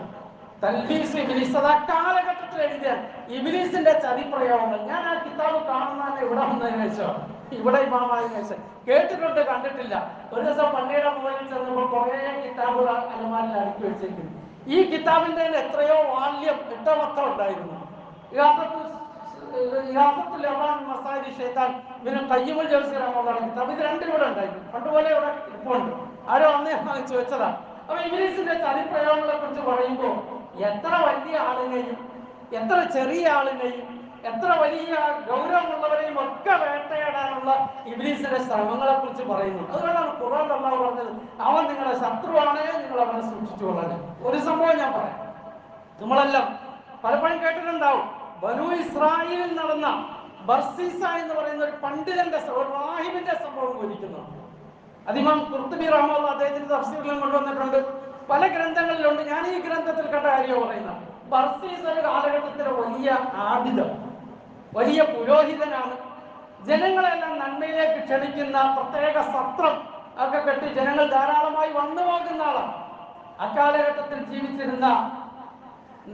തൽബീസ് ഇബ്ലീസ്. അത് കാലഘട്ടത്തിൽ എഴുതിയ ഇബ്ലീസിന്റെ ചതിപ്രയോഗങ്ങൾ. ഞാൻ ആ കിതാബ് കാണുന്നതന്നെ ഇവിടെ വന്നതിന് ശേഷം, ഇവിടെ ഇമാമായതിനു ശേഷം. കേട്ടിട്ടുണ്ട്, കണ്ടിട്ടില്ല. ഒരു ദിവസം പള്ളിയുടെ മുകളിൽ ചെന്നപ്പോൾ കുറെ കിതാബുകൾ അലമാരിൽ അടുക്കി വെച്ചേക്കുന്നു. ഈ കിതാബിന്റെ എത്രയോ വാല്യം 8 10 ഉണ്ടായിരുന്നു. ഇത് രണ്ടും കൂടെ ഉണ്ടായിരുന്നു. പണ്ടുപോലെ ഇവിടെ ഇപ്പുണ്ട്. ആരോ അന്നേ വാങ്ങിച്ചു വെച്ചതാണ്. അപ്പൊ ഇബ്ലീസിന്റെ ചതിപ്രയോഗങ്ങളെ കുറിച്ച് പറയുമ്പോൾ എത്ര വലിയ ആളിനെയും എത്ര ചെറിയ ആളിനെയും എത്ര വലിയ ഗൗരവമുള്ളവരെയും ഒക്കെ വേട്ടയാടാനുള്ള ഇബ്ലീസിന്റെ ശ്രമങ്ങളെ കുറിച്ച് പറയുന്നു. അതുകൊണ്ടാണ് ഖുർആൻ അല്ലാഹു പറഞ്ഞത്, അവൻ നിങ്ങളുടെ ശത്രുവാണ്, നിങ്ങൾ അവനെ സൂക്ഷിച്ചു കൊള്ളണം. ഒരു സംഭവം ഞാൻ പറയാം, നമ്മളെല്ലാം പലപ്പോഴും കേട്ടിട്ടുണ്ടാവും. ബനൂ ഇസ്രായേലിൽ നടന്ന ബർസീസ എന്ന് പറയുന്ന ഒരു പണ്ഡിതന്റെ റാഹിബിന്റെ സംഭവം വിവരിക്കുന്നു. അത് ഇമാം ഖുർത്തുബി റഹ്മത്തുള്ളാഹി അദ്ദേഹത്തിന്റെ തഫ്സീറിലും കൊണ്ടുവന്നിട്ടുണ്ട്, പല ഗ്രന്ഥങ്ങളിലുണ്ട്. ഞാൻ ഈ ഗ്രന്ഥത്തിൽ കണ്ട കാര്യം പറയുന്നത്, ബർസീസ് ഒരു കാലഘട്ടത്തിലെ വലിയ ആബിദം, വലിയ പുരോഹിതനാണ്. ജനങ്ങളെല്ലാം നന്മയിലേക്ക് ക്ഷണിക്കുന്ന പ്രത്യേക സത്രം ഒക്കെ കെട്ടി ജനങ്ങൾ ധാരാളമായി വന്നു പോകുന്ന ആളാണ്. അക്കാലഘട്ടത്തിൽ ജീവിച്ചിരുന്ന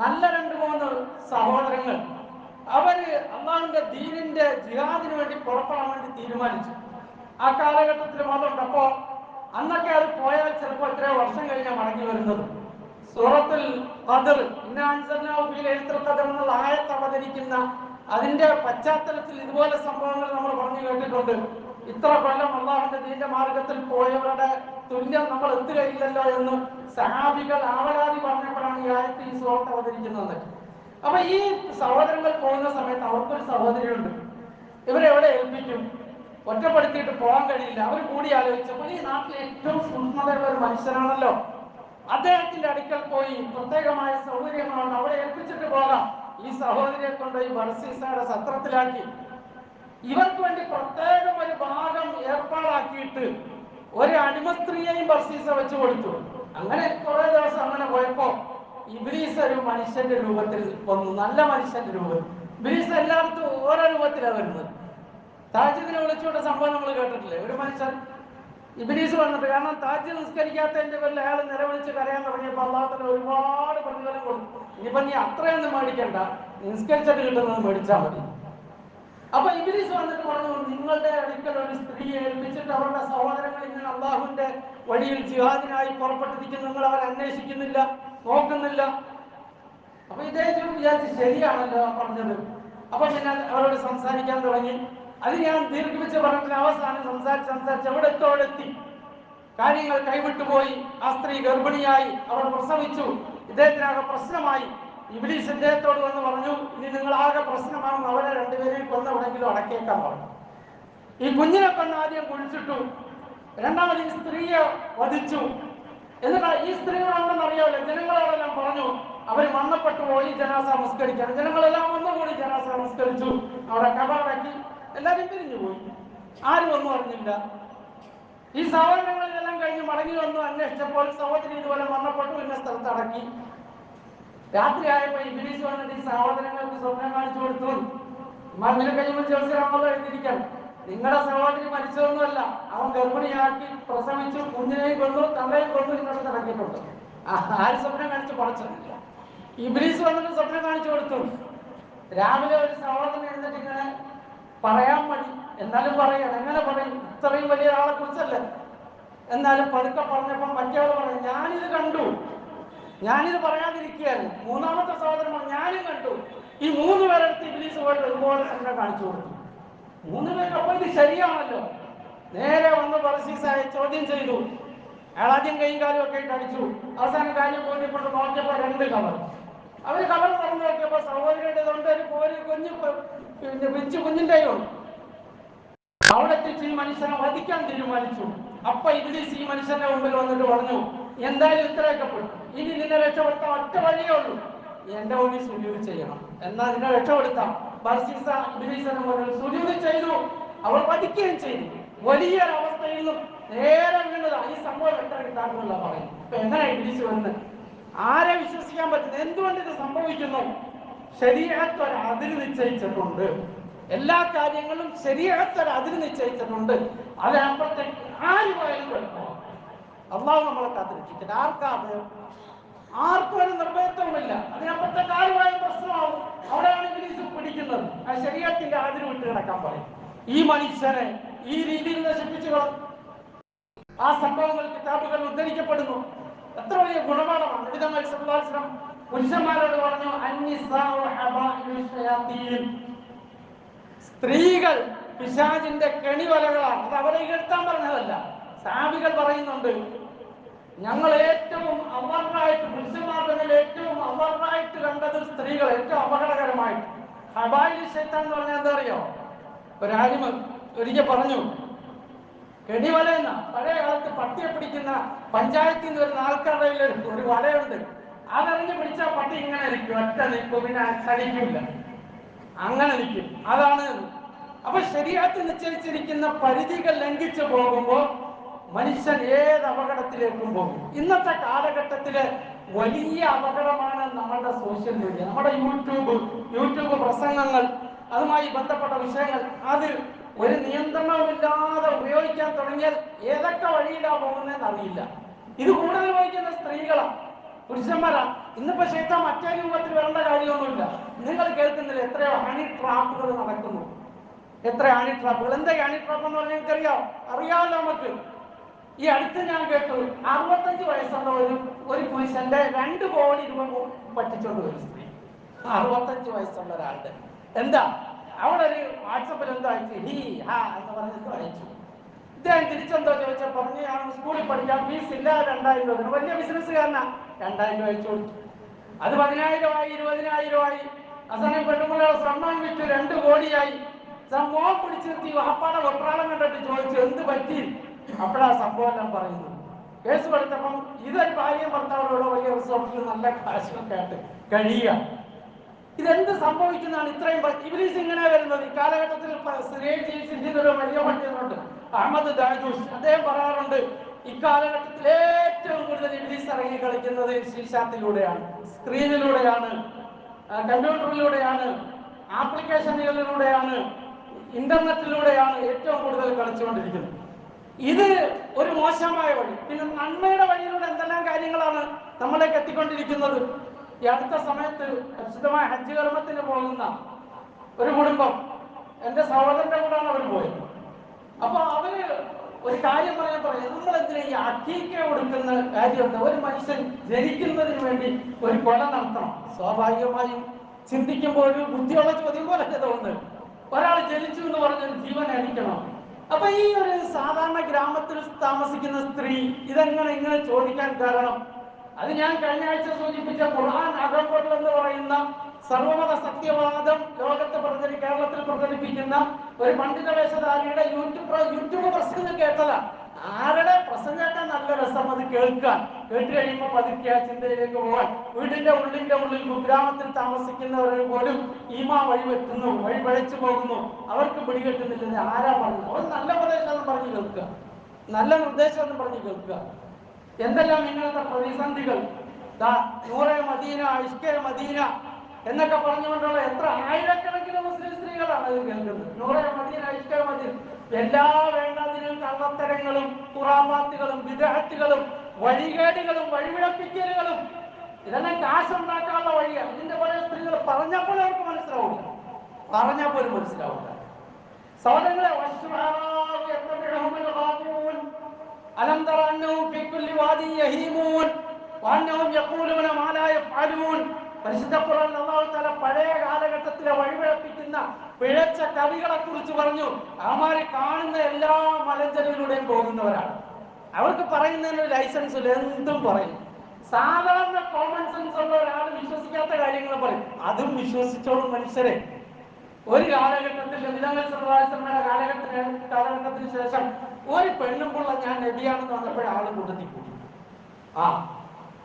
നല്ല 2-3 സഹോദരങ്ങൾ അവര് അള്ളാഹുവിന്റെ ദീനിന്റെ ജിഹാദിന് വേണ്ടി പുറപ്പെടാൻ വേണ്ടി തീരുമാനിച്ചു. ആ കാലഘട്ടത്തിൽ മതമുണ്ട്. അപ്പോ അന്നൊക്കെ അത് പോയാൽ ചിലപ്പോൾ എത്രയോ വർഷം കഴിഞ്ഞാൽ മടങ്ങി വരുന്നത്. സൂറത്തുൽ ഖദർ, ഇന്നാ അൻസൽനാഹു ഫീ ലൈലത്തുൽ ഖദർ എന്നുള്ള ആയത്ത് അവതരിക്കുന്ന അതിന്റെ പശ്ചാത്തലത്തിൽ ഇതുപോലെ സംഭവങ്ങൾ നമ്മൾ പറഞ്ഞു കേട്ടിട്ടുണ്ട്. ഇത്ര കൊല്ലം അള്ളാഹുവിന്റെ ദീന്റെ മാർഗത്തിൽ പോയവരുടെ തുല്യം നമ്മൾ എത്തുകയില്ലല്ലോ എന്ന് സഹാബികൾ ആവലാതി പറഞ്ഞപ്പോഴാണ് ഈ ആയത്ത് ഈ സൂറത്ത് അവതരിക്കുന്നത്. അപ്പൊ ഈ സഹോദരങ്ങൾ പോകുന്ന സമയത്ത് അവർക്കൊരു സഹോദരിയുണ്ട്. ഇവരെവിടെ ഏൽപ്പിക്കും? ഒറ്റപ്പെടുത്തിയിട്ട് പോകാൻ കഴിയില്ല. അവർ കൂടി ആലോചിച്ചപ്പോൾ ഈ നാട്ടിലെ ഏറ്റവും സൂക്ഷ്മതയുള്ള ഒരു മനുഷ്യനാണല്ലോ, അദ്ദേഹത്തിന്റെ അടുക്കൽ പോയി പ്രത്യേകമായ സൗകര്യങ്ങളാണ് അവിടെ ഏൽപ്പിച്ചിട്ട് പോകാം. ഈ സഹോദരിയെ കൊണ്ട് ഈ ബർസീസയുടെ സത്രത്തിലാക്കി ഇവർക്ക് വേണ്ടി പ്രത്യേകം ഒരു ഭാഗം ഏർപ്പാടാക്കിയിട്ട് ഒരു അടിമ സ്ത്രീയെയും ബർസീസ വെച്ചു കൊടുത്തു. അങ്ങനെ കുറെ ദിവസം അങ്ങനെ പോയപ്പോ ഇബ്ലീസ് ഒരു മനുഷ്യന്റെ രൂപത്തിൽ വന്നു, നല്ല മനുഷ്യന്റെ രൂപത്തിൽ. ഇബ്ലീസ് എല്ലായിടത്തും ഓരോ രൂപത്തിലാണ് വരുന്നത്. താജ്യത്തിനെ വിളിച്ചുകൊണ്ട് സംഭവം നമ്മൾ കേട്ടിട്ടില്ലേ? ഒരു മനുഷ്യൻ ഇബ്ലീസ് വന്നിട്ട്, കാരണം താജ്യ നിസ്കരിക്കാത്തതിന്റെ പേരിൽ അയാൾ നിലവിളിച്ച് കരയാൻ തുടങ്ങിയപ്പോൾ അല്ലാഹു തആല ഒരുപാട് പ്രതിഫലം കൊടുത്തു. ഇനിയിപ്പോ നീ അത്രയൊന്നും മേടിക്കണ്ട, നിസ്കരിച്ചിട്ട് കിട്ടുന്നത് മേടിച്ചാൽ മതി. അപ്പൊ ഇബ്ലീസ് വന്നിട്ട് പറഞ്ഞു, നിങ്ങളുടെ അടുക്കൽ ഒരു സ്ത്രീയെ ഏൽപ്പിച്ചിട്ട് അവരുടെ സഹോദരങ്ങൾ ഇങ്ങനെ അള്ളാഹുവിന്റെ വഴിയിൽ ജിഹാദിനായി പുറപ്പെട്ടിരിക്കുന്നു, നിങ്ങൾ അവരെ അന്വേഷിക്കുന്നില്ല, നോക്കുന്നില്ല. അപ്പൊ ഇദ്ദേഹം വിചാരിച്ച് ശരിയാണല്ലോ പറഞ്ഞത്. അപ്പൊ പിന്നെ അവരോട് സംസാരിക്കാൻ തുടങ്ങി. അത് ഞാൻ ദീർഘിപ്പിച്ച് പറഞ്ഞിട്ട് അവസാനം സംസാരിച്ച് എവിടെ എത്തി കാര്യങ്ങൾ കൈവിട്ടുപോയി. ആ സ്ത്രീ ഗർഭിണിയായി, അവർ പ്രസവിച്ചു, ഇദ്ദേഹത്തിനാകെ പ്രശ്നമായി. ഇബ്ലീസ് ഇദ്ദേഹത്തോട് വന്ന് പറഞ്ഞു, ഇനി നിങ്ങൾ ആകെ പ്രശ്നമാകും, അവരെ രണ്ടുപേരെയും കൊന്നെവിടെങ്കിലും അടക്കേക്കാൻ പറഞ്ഞു. ഈ കുഞ്ഞിനെ കൊന്ന് ആദ്യം കുഴിച്ചിട്ടു, രണ്ടാമത് ഈ സ്ത്രീയെ വധിച്ചു. എന്നിട്ട് ഈ സ്ത്രീകളോടെന്ന് അറിയാമല്ലോ, ജനങ്ങളോടെല്ലാം പറഞ്ഞു അവർ മരണപ്പെട്ടു പോയി, ജനാസ നമസ്കരിക്കാൻ. ജനങ്ങളെല്ലാം ഒന്നുകൂടി ജനാസ നമസ്കരിച്ചു, അവിടെ കബറടക്കി, എല്ലാവരും പിരിഞ്ഞു പോയി, ആരും ഒന്നും അറിഞ്ഞില്ല. ഈ സഹോദരങ്ങളെല്ലാം കഴിഞ്ഞ് മടങ്ങി വന്നു, അന്വേഷിച്ചപ്പോൾ സഹോദരി ഇതുപോലെ മരണപ്പെട്ടു, ഇന്ന സ്ഥലത്ത് അടക്കി. രാത്രിയായപ്പോ ഇബ്ലീസ് വന്നിട്ട് ഈ സഹോദരങ്ങൾക്ക് സ്വപ്നം കാണിച്ചു കൊടുത്തു. മണ്ണിന് കഴിയുമ്പോൾ ജോസിയാണല്ലോ എഴുതിയിരിക്കണം, നിങ്ങളുടെ സഹോദരി മരിച്ചതൊന്നുമല്ല, അവൻ ഗർഭിണിയാക്കി പ്രസവിച്ചു, കുഞ്ഞിനെയും കൊണ്ടു, തള്ളയും കൊണ്ടു, ഇന്നത്തെ ഇറക്കിയിട്ടുണ്ട്. ആര് സ്വപ്നം കാണിച്ചു? പഠിച്ചിട്ടില്ല. ഇബ്ലീസ് വന്നിട്ട് സ്വപ്നം കാണിച്ചു കൊടുത്തു. രാവിലെ ഒരു സഹോദരൻ എഴുന്നിട്ട് ഇങ്ങനെ പറയാൻ മതി, എന്നാലും പറയണം. എങ്ങനെ പറയും? ഇത്രയും വലിയ ആളെ കുറിച്ചല്ലേ. എന്നാലും പതുക്കെ പറഞ്ഞപ്പോൾ മറ്റേയാൾ പറയും, ഞാനിത് കണ്ടു, ഞാനിത് പറയാതിരിക്കുകയായിരുന്നു. മൂന്നാമത്തെ സഹോദരൻ പറഞ്ഞു, ഞാനും കണ്ടു. ഈ 3 പേരെടുത്ത് ഇബ്ലീസ് പോയിട്ട് ഒരുപോലെ തന്നെ കാണിച്ചു കൊടുത്തു. 3 പേര് അപ്പൊ ഇത് ശരിയാണല്ലോ. നേരെ വന്ന് ബർസീസായെ ചോദ്യം ചെയ്തു. അയാൾ ആദ്യം കൈയും കാലും ഒക്കെ ഇട്ട് അടിച്ചു. അവസാനം കാര്യം ബോധ്യപ്പെട്ട് നോക്കിയപ്പോ 2 കവർ. അവര് കവർ തുറന്നു നോക്കിയപ്പോ സഹോദരിയുടെ കൊണ്ട് ഒരു പിഞ്ചു കുഞ്ഞിന്റെയും അവിടെ എത്തിച്ച് ഈ മനുഷ്യനെ വധിക്കാൻ തീരുമാനിച്ചു. അപ്പൊ ഇബ്ലീസ് ഈ മനുഷ്യന്റെ മുമ്പിൽ വന്നിട്ട് പറഞ്ഞു, എന്തായാലും ഇത്രയൊക്കെ പെട്ടു, ഇനി നിന്നെ രക്ഷപ്പെടുത്താൻ ഒറ്റ വഴിയേ ഉള്ളൂ, എന്റെ മുന്നിൽ സുജൂദ് ചെയ്യണം, എന്നാ നിന്നെ രക്ഷപ്പെടുത്താം. ബർസീസ ഇബ്ലീസിനെ മുന്നിൽ സുജൂദ് ചെയ്തു. അവൾ വധിക്കുകയും ചെയ്തു. വലിയൊരവസ്ഥയിൽ നിന്നും നേരെ വീണതാ. ഈ സംഭവം എത്ര കിട്ടാറുള്ള പറയും. ഇപ്പൊ എങ്ങനെ ഇബ്ലീസ് വന്ന് ആരെ വിശ്വസിക്കാൻ പറ്റുന്നത്? എന്തുകൊണ്ട് ഇത് സംഭവിക്കുന്നു? ശരീഅത്ത് ഒരു അതിര് നിശ്ചയിച്ചിട്ടുണ്ട്. എല്ലാ കാര്യങ്ങളും ശരീഅത്ത് ഒരു അതിര് നിശ്ചയിച്ചിട്ടുണ്ട്. അതിനപ്പുറത്തേക്ക് ആര് പോയാലും കുഴപ്പമില്ല. അള്ളാഹു നമ്മളെ കാത്തിരക്ഷിക്കട്ടെ. ആർക്കും ഒരു നിർഭയത്വമില്ല. അതിനപ്പുറത്തേക്ക് ആര് പോയാലും പ്രശ്നമാവും. അവിടെയാണ് ഇബ്ലീസ് പിടിക്കുന്നത്. ആ ശരീഅത്തിന്റെ അതിര് വിട്ട് കിടക്കാൻ പറയും. ഈ മനുഷ്യനെ ഈ രീതിയിൽ നശിപ്പിച്ചു കളഞ്ഞു. ആ സംഭവങ്ങൾ കിതാബുകൾ ഉദ്ധരിക്കപ്പെടുന്നു. എത്ര വലിയ ഗുണപാഠമാണ്. നബി തങ്ങൾ സല്ലല്ലാഹു അലൈഹി വസല്ലം പുരുഷന്മാരോട് പറഞ്ഞു, അന്നിസാഉ ഹബാഇലു ശയാത്തീൻ, സ്ത്രീകൾ പിശാചിന്റെ കെണിവലകളാണ്. അത് അവരെ ഇകഴ്ത്താൻ പറഞ്ഞതല്ല. സഹാബികൾ പറയുന്നുണ്ട്, ഞങ്ങൾ ഏറ്റവും അമറായിട്ട്, പുരുഷന്മാരുടെ ഏറ്റവും അമറായിട്ട് കണ്ടത് സ്ത്രീകൾ, ഏറ്റവും അപകടകരമായിട്ട്. ഹബായിലു ശൈത്താൻ എന്ന് പറഞ്ഞാൽ എന്താ അറിയോ? ഒരു ആലിമ ഒരിക്കൽ പറഞ്ഞു, കെണിവല എന്ന പഴയ കാലത്ത് പട്ടിയെ പിടിക്കുന്ന പഞ്ചായത്തിൽ നിന്ന് വരുന്ന ആൾക്കാരുടെ ഒരു വലയുണ്ട്. അതറിഞ്ഞ് പിടിച്ചാൽ പട്ടി ഇങ്ങനെ നിൽക്കും, ഒറ്റ നിൽക്കും, പിന്നെ ചലിക്കില്ല, അങ്ങനെ നിൽക്കും. അതാണ്. അപ്പൊ ശരീഅത്ത് നിശ്ചയിച്ചിരിക്കുന്ന പരിധികൾ ലംഘിച്ചു പോകുമ്പോൾ മനുഷ്യൻ ഏത് അപകടത്തിലേക്കും പോകും. ഇന്നത്തെ കാലഘട്ടത്തിലെ വലിയ അപകടമാണ് നമ്മളുടെ സോഷ്യൽ മീഡിയ, നമ്മുടെ യൂട്യൂബ് പ്രസംഗങ്ങൾ, അതുമായി ബന്ധപ്പെട്ട വിഷയങ്ങൾ. അത് ഒരു നിയന്ത്രണവുമില്ലാതെ ഉപയോഗിക്കാൻ തുടങ്ങിയാൽ ഏതൊക്കെ വഴിയിലാണ് പോകുന്നതെന്ന് അറിയില്ല. ഇത് കൂടുതൽ ഉപയോഗിക്കുന്ന സ്ത്രീകളാണ്, പുരുഷന്മാരാണ്. ഇന്നിപ്പോ ശേഷം മറ്റേ രൂപത്തിൽ വരേണ്ട കാര്യമൊന്നുമില്ല. നിങ്ങൾ കേൾക്കുന്നില്ല എത്രയോ ഹണി ട്രാപ്പുകൾ നടക്കുന്നു, എത്ര ഹണി ട്രാപ്പുകൾ. എന്താ ഹണി ട്രാപ്പ് എന്ന് പറഞ്ഞാൽ നിങ്ങൾക്കറിയാം? അറിയാമല്ലോ നമുക്ക്. ഈ അടുത്ത് ഞാൻ കേട്ടു 65 വയസ്സുള്ള ഒരു പുരുഷന്റെ 2 കോടി രൂപ പറ്റിച്ചോണ്ട് ഒരു സ്ത്രീ. 65 വയസ്സുള്ള ഒരാളുടെ എന്താ അവിടെ ഒരു വാട്സപ്പിൽ എന്തോ അയച്ചു, ഹി ഹാ എന്ന് പറഞ്ഞിട്ട് അയച്ചു. ഇദ്ദേഹം തിരിച്ചെന്തോ ചോദിച്ചാൽ പറഞ്ഞു, ഞാൻ സ്കൂളിൽ പഠിക്കാൻ ഫീസ് ഇല്ല, 2000 രൂപ. വലിയ ബിസിനസ്സുകാരനാ, 2000 രൂപ അയച്ചു കൊടുത്തു. അത് 10,000 ആയി, 20,000 ആയി. അവസാനം പെണ്ണുമ്പിള്ള സ്വർണ്ണം വിറ്റ് 2 കോടിയായി. മോൻ പിടിച്ചിരുത്തി വാപ്പാടെ വെപ്രാളം കണ്ടിട്ട് ചോദിച്ചു എന്ത് പറ്റി. അപ്പോഴാ സംഭവം എല്ലാം പറയുന്നു. കേസ് കൊടുത്തപ്പം ഇതൊരു ഭാര്യയും ഭർത്താവോട് വലിയ റിസോർട്ടിൽ നല്ല കാശൊക്കെ ആയിട്ട് കഴിയുക. ഇതെന്ത് സംഭവിക്കുന്നതാണ്? ഇത്രയും ഇബ്ലീസ് ഇങ്ങനെ വരുന്നത് ഈ കാലഘട്ടത്തിൽ. ഒരു വലിയ പണ്ഡിതനുണ്ട്, അഹമ്മദ് ദാജൂസ്. അദ്ദേഹം പറയാറുണ്ട്, ഇക്കാലഘട്ടത്തിൽ ഏറ്റവും കൂടുതൽ ഇബ്ലീസ് ഇറങ്ങി കളിക്കുന്നത് ശീശാത്തിലൂടെയാണ്, സ്ക്രീനിലൂടെയാണ്, കമ്പ്യൂട്ടറിലൂടെയാണ്, ആപ്ലിക്കേഷനുകളിലൂടെയാണ്, ഇന്റർനെറ്റിലൂടെയാണ് ഏറ്റവും കൂടുതൽ കളിച്ചുകൊണ്ടിരിക്കുന്നത്. ഇത് ഒരു മോശമായ വഴി. പിന്നെ നന്മയുടെ വഴിയിലൂടെ എന്തെല്ലാം കാര്യങ്ങളാണ് നമ്മളെ എത്തിക്കൊണ്ടിരിക്കുന്നത്. ഈ അടുത്ത സമയത്ത് വിശുദ്ധമായ ഹജ്ജ് കർമ്മത്തിന് പോകുന്ന ഒരു കുടുംബം, എന്റെ സഹോദരന്റെ കൂടെയാണ് അവർ പോയത്. അപ്പൊ അവര് ഒരു കാര്യം പറയും, നമ്മളെന്തിനാ ഈ അക്കീക്ക കൊടുക്കുന്ന കാര്യമുണ്ട്? ഒരു മനുഷ്യൻ ജനിക്കുന്നതിന് വേണ്ടി ഒരു കൊല നടത്തണം. സ്വാഭാവികമായും ചിന്തിക്കുമ്പോൾ ഒരു ബുദ്ധിയുള്ള ചോദ്യം പോലെ തോന്നുന്നത്. ഒരാൾ ജനിച്ചു എന്ന് പറഞ്ഞാൽ ജീവൻ അടിക്കണം. അപ്പൊ ഈ ഒരു സാധാരണ ഗ്രാമത്തിൽ താമസിക്കുന്ന സ്ത്രീ ഇതെങ്ങനെ ഇങ്ങനെ ചോദിക്കാൻ കാരണം, അത് ഞാൻ കഴിഞ്ഞ ആഴ്ച സൂചിപ്പിച്ച ഖുർആൻ അകംപൊരുൾ എന്ന് പറയുന്ന സർവമത സത്യവാദം ലോകത്ത് കേരളത്തിൽ പ്രചരിപ്പിക്കുന്ന ഒരു പണ്ഡിത വേഷധാരിയുടെ യൂട്യൂബ് പ്രസംഗം കേട്ടതാ. ആരുടെ പ്രസംഗം കേട്ടാൽ നല്ല രസം അത് കേൾക്കാൻ. കേട്ട് കഴിയുമ്പോൾ പതുക്കെ ആ ചിന്തയിലേക്ക് പോകാൻ. വീടിന്റെ ഉള്ളിൽ കുഗ്രാമത്തിൽ താമസിക്കുന്നവർ പോലും ഈമാ വഴിവെട്ടുന്നു, വഴി പഴച്ചു പോകുന്നു. അവർക്ക് പിടികെട്ടുന്നില്ല. ആരാ പറഞ്ഞു? ഒരു നല്ല ഉപദേശം പറഞ്ഞു കേൾക്കുക, നല്ല നിർദ്ദേശം പറഞ്ഞു കേൾക്കുക. എന്തെല്ലാം ഇങ്ങനത്തെ പ്രതിസന്ധികൾ. നൂറെ മദീന, ഇഷ്കെ മദീന എന്നൊക്കെ പറഞ്ഞുകൊണ്ടുള്ള എത്ര ആയിരക്കണക്കിന് മുസ്ലിം സ്ത്രീകളാണ് ഇത് കേൾക്കുന്നത്. നൂറെ മദീന, ഇഷ്കെ മദീന. എല്ലാ വേണ്ടതിനും കള്ളത്തരങ്ങളും ഖുറാഫാത്തുകളും ബിദ്അത്തുകളും വഴികേടുകളും വഴിവിഴപ്പിക്കലുകളും ഇതെല്ലാം കാശുണ്ടാക്കാനുള്ള വഴിയാണ്. ഇതിന്റെ പല സ്ത്രീകൾ പറഞ്ഞപ്പോൾ അവർക്ക് മനസ്സിലാവില്ല, പറഞ്ഞാൽ പോലും മനസ്സിലാവില്ല. സഹോദരങ്ങളെ, ألم تر أنهم في كل واد يهيمون وأنهم يقولون ما لا يفعلون. പരിശുദ്ധ ഖുർആനിൽ അല്ലാഹു തആല പഴയ കാലഘട്ടത്തിലെ വഴിപിഴപ്പിക്കുന്ന പിഴച്ച കവികളെ കുറിച്ച് പറഞ്ഞു. അവന്മാരെ കാണുന്ന എല്ലാ മലഞ്ചെരിവിലൂടെയും പോകുന്നവരാണ്. അവർക്ക് പറയുന്നതിന് ലൈസൻസ് ഇല്ല, എന്തും പറയും. സാധാരണ കോമൺ സെൻസ് ഉള്ള ഒരാൾ വിശ്വസിക്കാത്ത കാര്യങ്ങൾ പറയും. അതും വിശ്വസിച്ചോളും മനുഷ്യരെ. ഒരു കാലഘട്ടത്തിൽ കാലഘട്ടത്തിന് ശേഷം ഒരു പെണ്ണുമ്പുള്ള ഞാൻ നബിയാണെന്ന് പറഞ്ഞപ്പോഴേ ആള് കൂട്ടത്തിൽ കൂടി.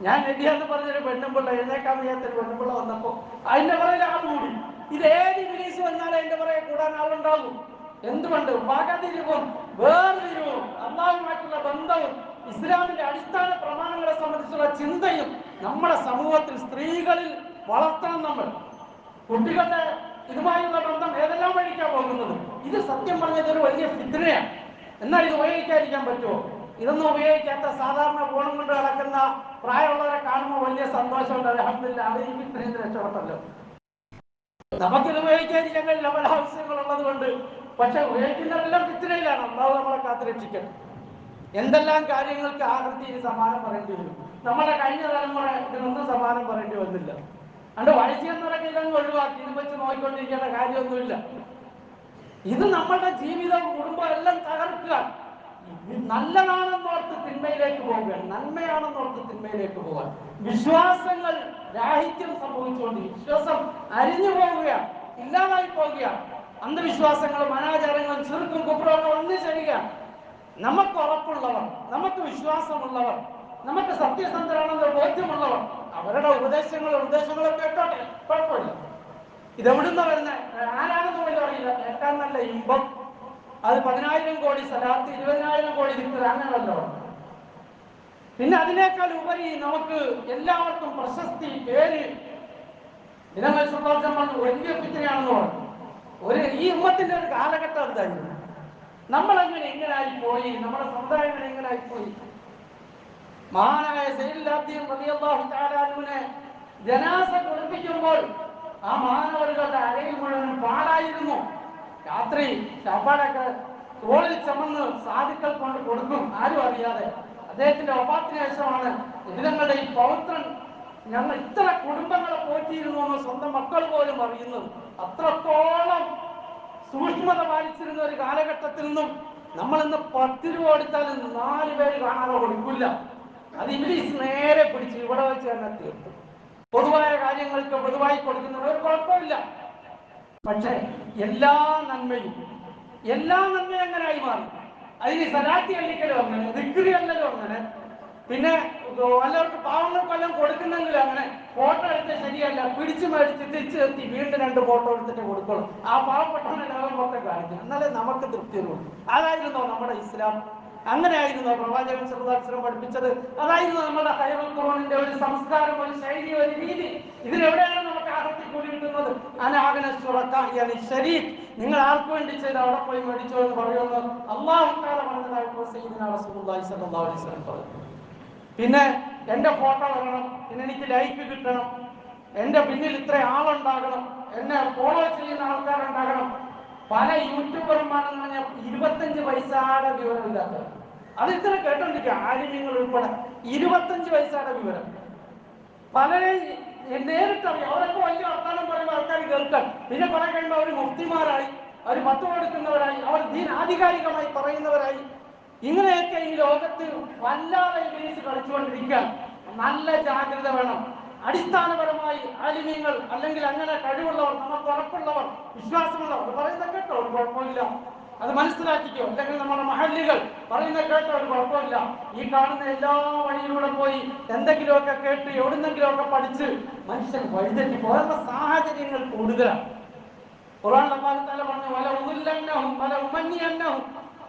ഞാൻ നബിയാന്ന് പറഞ്ഞൊരു പെണ്ണുമ്പുള്ള, എഴുന്നേക്കാൻ വയ്യാത്തൊരു പെണ്ണുമ്പുള്ള വന്നപ്പോ അതിന്റെ പുറകിൽ ആൾ കൂടി. ഇത് ഏത് ഇംഗ്ലീഷ് വന്നാലും അതിന്റെ പുറകെ കൂടാൻ ആളുണ്ടാകും. എന്തുകൊണ്ട്? വകതിരിവും വേർതിരിവും അല്ലാഹുമായിട്ടുള്ള ബന്ധവും ഇസ്ലാമിന്റെ അടിസ്ഥാന പ്രമാണങ്ങളെ സംബന്ധിച്ചുള്ള ചിന്തയും നമ്മുടെ സമൂഹത്തിൽ സ്ത്രീകളിൽ വളർത്തണം. നമ്മൾ കുട്ടികളുടെ ഇതുമായുള്ള ബന്ധം ഏതെല്ലാം വഴിക്കാ പോകുന്നത്. ഇത് സത്യം പറഞ്ഞത് ഒരു വലിയ ഫിത്നയാണ്. എന്നാൽ ഇത് ഉപയോഗിക്കാതിരിക്കാൻ പറ്റുമോ? ഇതൊന്നും ഉപയോഗിക്കാത്ത സാധാരണ ഫോണും കൊണ്ട് നടക്കുന്ന പ്രായമുള്ളവരെ കാണുമ്പോൾ വലിയ സന്തോഷമുണ്ട്. അൽഹംദുലില്ലാഹ്, അവർ ഈ ഫിത്നയിൽ രക്ഷപ്പെട്ടല്ലോ. നമുക്കിത് ഉപയോഗിക്കാതിരിക്കാൻ കഴിയില്ല, പല ആവശ്യങ്ങൾ ഉള്ളത് കൊണ്ട്. പക്ഷെ ഉപയോഗിക്കുന്നവരെല്ലാം ഫിത്നയിലാണ്. അല്ലാഹു നമ്മളെ കാത്തുരക്ഷിക്കണം. എന്തെല്ലാം കാര്യങ്ങൾക്ക് ആകൃതിയിൽ സമാനം പറയേണ്ടി വരും. നമ്മുടെ കഴിഞ്ഞ തലമുറ ഇതിനൊന്നും സമാനം പറയേണ്ടി വന്നില്ല. അതുകൊണ്ട് വയസ്സെന്നൊക്കെ ഇതങ്ങ് ഒഴിവാക്കി ഇത് വെച്ച് നോക്കിക്കൊണ്ടിരിക്കേണ്ട കാര്യമൊന്നുമില്ല. ഇത് നമ്മളുടെ ജീവിതവും കുടുംബം എല്ലാം തകർക്കുക. നല്ലതാണെന്നോർത്ത് തിന്മയിലേക്ക് പോവുകയാണ്, നന്മയാണെന്നോർത്ത് തിന്മയിലേക്ക് പോകാൻ. വിശ്വാസങ്ങൾ രാഹിത്യം സംഭവിച്ചുകൊണ്ട് വിശ്വാസം അരിഞ്ഞു പോവുകയാണ്, ഇല്ലാതായി പോവുകയാണ്. അന്ധവിശ്വാസങ്ങളും അനാചാരങ്ങളും ചെറുക്കും കുപ്രവും ഒന്നു ചെയ്യുകയാണ്. നമുക്ക് ഉറപ്പുള്ളവർ, നമുക്ക് വിശ്വാസമുള്ളവർ, നമുക്ക് സത്യസന്ധരാണെന്ന് ബോധ്യമുള്ളവർ അവരുടെ ഉപദേശങ്ങളും കേട്ടോട്ടെ, കുഴപ്പമില്ല. ഇതെവിടുന്ന വരുന്ന ആരാണെന്ന് പോലും അറിയില്ല. കേൾക്കാൻ നല്ല ഇമ്പം, അത് 10,000 കോടി സലാത്ത്, 20,000 കോടി ദിക്ർ, അങ്ങനെയല്ലോ. പിന്നെ അതിനേക്കാൾ ഉപരി നമുക്ക് എല്ലാവർക്കും പ്രശസ്തി, പേര്, ദിനങ്ങൾ സുഖം വലിയ പിച്ചനെയാണെന്ന് പറഞ്ഞു. ഈ ഉമ്മത്തിന്റെ ഒരു കാലഘട്ടം എന്തായിരുന്നു? നമ്മളെങ്ങനെ എങ്ങനായി പോയി? നമ്മുടെ സമുദായങ്ങൾ എങ്ങനായി പോയി? മഹാനായ സയ്യിദുൽ അബ്ദീൻ റളിയല്ലാഹു തആല അൻഹുവിനെ ജനാസ കുളിപ്പിക്കുമ്പോൾ ആ മഹാനവറുകളുടെ അരയിൽ മുഴുവൻ പാലായിരുന്നു. രാത്രി ചാപ്പാടൊക്കെ തോളിൽ ചമന്ന് സാധുക്കൾ കൊണ്ട് കൊടുക്കും, ആരും അറിയാതെ. അദ്ദേഹത്തിന്റെ വഫാത്തിന് ശേഷമാണ് ഇതിനങ്ങളുടെ ഈ പൗത്രൻ ഞങ്ങൾ ഇത്ര കുടുംബങ്ങളെ പോറ്റിയിരുന്നു എന്ന് സ്വന്തം മക്കൾ പോലും അറിയുന്നത്. അത്രത്തോളം സൂക്ഷ്മത പാലിച്ചിരുന്ന ഒരു കാലഘട്ടത്തിൽ നിന്നും നമ്മളിന്ന് 10 രൂപ കൊടുത്താൽ 4 പേര് കാണാതെ കൊടുക്കില്ല. അത് ഇംഗ്ലീഷ് നേരെ പിടിച്ച് ഇവിടെ വെച്ച് തന്നെ തീർത്തു. പൊതുവായ കാര്യങ്ങൾക്ക് പൊതുവായി കൊടുക്കുന്നത് ഒരു കുഴപ്പമില്ല. പക്ഷെ എല്ലാ നന്മയും എങ്ങനെയായി മാറി? അതിന് സലാത്തി അല്ലിക്കലും അങ്ങനെ, ദിക്രി അല്ലലും അങ്ങനെ, പിന്നെ വല്ലവർക്ക് പാവങ്ങൾക്കെല്ലാം കൊടുക്കുന്നെങ്കിലും അങ്ങനെ. ഫോട്ടോ എടുത്ത് ശരിയല്ല, പിടിച്ചു മേടിച്ച് തിരിച്ചു എത്തി വീണ്ടും 2 ഫോട്ടോ എടുത്തിട്ട് കൊടുക്കണം. ആ പാവപ്പെട്ടവനെ ലോകം മൊത്തം കാണിക്കും, എന്നാലേ നമുക്ക് തൃപ്തിയുള്ളൂ. അതായിരുന്നോ നമ്മുടെ ഇസ്ലാം? അങ്ങനെയായിരുന്നോ പ്രവാചകൻ സല്ലല്ലാഹു അലൈഹി വസല്ലം പഠിപ്പിച്ചത്? അതായിരുന്നു നമ്മുടെ ഖൈറുൽ ഖുർആനിന്റെ ഒരു സംസ്കാരം, ഒരു ശൈലി, ഒരു രീതി? ഇതിലെവിടെയാണ് നമുക്ക് ആഹത്തി കൂടി കിട്ടുന്നത്? നിങ്ങൾ ആർക്ക് വേണ്ടി ചെയ്ത് അവിടെ പോയി മേടിച്ചോ എന്ന് പറയുമെന്ന് അല്ലാഹു തആല പറഞ്ഞതായിട്ട് സയ്യിദുനാ റസൂലുള്ളാഹി സ്വല്ലല്ലാഹു അലൈഹി വസല്ലം പറഞ്ഞു. പിന്നെ എന്റെ ഫോട്ടോ വരണം, പിന്നെ എനിക്ക് ലൈക്ക് കിട്ടണം, എന്റെ പിന്നിൽ ഇത്ര ആളുണ്ടാകണം, എന്നെ ഫോളോ ചെയ്യുന്ന ആൾക്കാരുണ്ടാകണം. പല യൂട്യൂബർമാരെന്ന് പറഞ്ഞാൽ 25 പൈസയുടെ വിവരമില്ലാത്തവർ. അത് ഇത്ര കേട്ടോണ്ടിരിക്കുക, ആലിമ്യങ്ങൾ ഉൾപ്പെടെ 25 പൈസയുടെ വിവരം. പലരെ നേരിട്ടറിയാം, അവരൊക്കെ വലിയ വർത്താനം പറയുമ്പോൾ ആൾക്കാർ കേൾക്കാൻ. പിന്നെ കുറെ കഴിയുമ്പോൾ അവർ മുഫ്തിമാരായി, അവർ പത്ത് കൊടുക്കുന്നവരായി, അവർ ദീൻ ആധികാരികമായി പറയുന്നവരായി. ഇങ്ങനെയൊക്കെ ഈ ലോകത്ത് വല്ലാതെ ഇംഗ്ലീഷ് കളിച്ചുകൊണ്ടിരിക്കാൻ നല്ല ജാഗ്രത വേണം. അടിസ്ഥാനപരമായി ആലിമ്യങ്ങൾ അല്ലെങ്കിൽ അങ്ങനെ കഴിവുള്ളവർ, നമുക്ക് ഉറപ്പുള്ളവർ, വിശ്വാസമുള്ളവർ പറയുന്ന കേട്ടോ ഒരു കുഴപ്പമില്ല, അത് മനസ്സിലാക്കിക്കോ. അല്ലെങ്കിൽ നമ്മുടെ മഹല്ലുകൾ പറയുന്ന കേട്ടോ ഒരു കുഴപ്പമില്ല. ഈ കാണുന്ന എല്ലാ വഴിയിലൂടെ പോയി എന്തെങ്കിലുമൊക്കെ കേട്ട് എവിടുന്നെങ്കിലുമൊക്കെ പഠിച്ച് മനുഷ്യൻ വഴിതെറ്റി പോലുള്ള സാഹചര്യങ്ങൾ കൂടുതലാണ്. ഖുർആൻ അല്ലാഹു തആല പറഞ്ഞു, വല ഉദില്ലന്നഹും വല ഉമന്നിയന്നഹും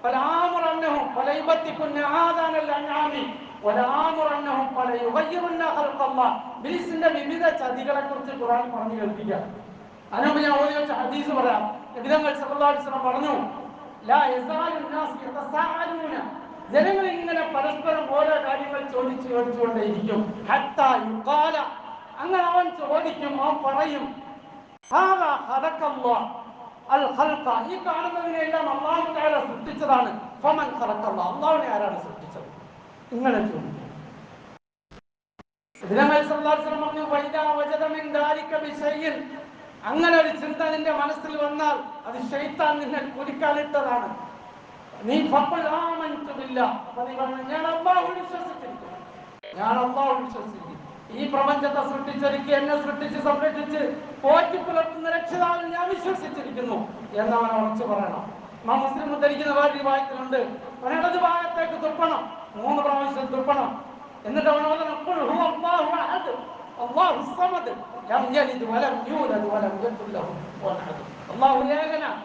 വല ആമുറന്നഹും വല യുബത്തികുന്ന ആദാനൽ അൻആമി വല ആമുറന്നഹും വല യുഗയ്യിറുന്ന ഖൽഖല്ലാഹ്. ഇബ്ലീസിന്റെ വിവിധ ചതികളെ കുറിച്ച് ഖുർആൻ പറഞ്ഞു കേൾപ്പിക്കുക. അതിനുമുമ്പ് ഞാൻ ഓതി വെച്ച ഹദീസ് പറയാം. നബിതങ്ങൾ സല്ലല്ലാഹു അലൈഹി വസല്ലം പറഞ്ഞു, ലാ യസാലു നാസ് യതസാഅലൂന, ജനങ്ങൾ ഇങ്ങനെ പരസ്പരം ഓരോ കാര്യങ്ങൾ ചോദിച്ചുകൊണ്ടേയിരിക്കും. ഹത്താ യുഖാല, അങ്ങനെ അവൻ ചോദിക്കും, അവൻ പറയും, ഹാദാ ഖലഖല്ലാഹ് അൽ ഖൽഖ, ഈ കാണുന്നതിനെല്ലാം അല്ലാഹു തആല സൃഷ്ടിച്ചതാണ്. ഫമൻ ഖലഖല്ലാഹ്, അല്ലാഹുവിനെ ആരാണ് സൃഷ്ടിച്ചത്? ഇങ്ങനെ ചോദിക്കും. നബിതങ്ങൾ സല്ലല്ലാഹു അലൈഹി വസല്ലം പറഞ്ഞു, വൈദാ വജദ മിൻ ദാലിക ബിശൈഇൻ, അങ്ങനെ ഒരു ചിന്ത നിന്റെ മനസ്സിൽ വന്നാൽ അത് ശൈത്താൻ നിന്നെ കുരുക്കാലിട്ടതാണ്. നീ ഫഖുൽ ആമൻതു ബില്ലാഹ്, ഞാൻ അല്ലാഹുവിൽ വിശ്വസിച്ചിരിക്കുന്നു, ഞാൻ അല്ലാഹുവിൽ വിശ്വസിച്ചിരിക്കുന്നു. ഈ പ്രപഞ്ചത്തെ സൃഷ്ടിച്ചൊരുക്കി എന്നെ സൃഷ്ടിച്ച് സംരക്ഷിച്ച് പോറ്റി പുലർത്തുന്ന രക്ഷിതാവിൽ ഞാൻ വിശ്വസിച്ചിരിക്കുന്നു എന്നവൻ ഉറച്ചു പറയണം. മുസ്ലിം ഉദ്ധരിക്കുന്ന വേറെ വായത്തിലുണ്ട്, അവനിടത് ഭാഗത്തേക്ക് തുപ്പണം, 3 പ്രാവശ്യം തുപ്പണം. എന്നിട്ട് അവൻ അല്ലാഹു സമദ് ലം യലിദ് വലം യൂലദ് വലം യകുൽ ലഹു കുഫുവൻ അഹദ്. അല്ലാഹു ഏകനാണ്,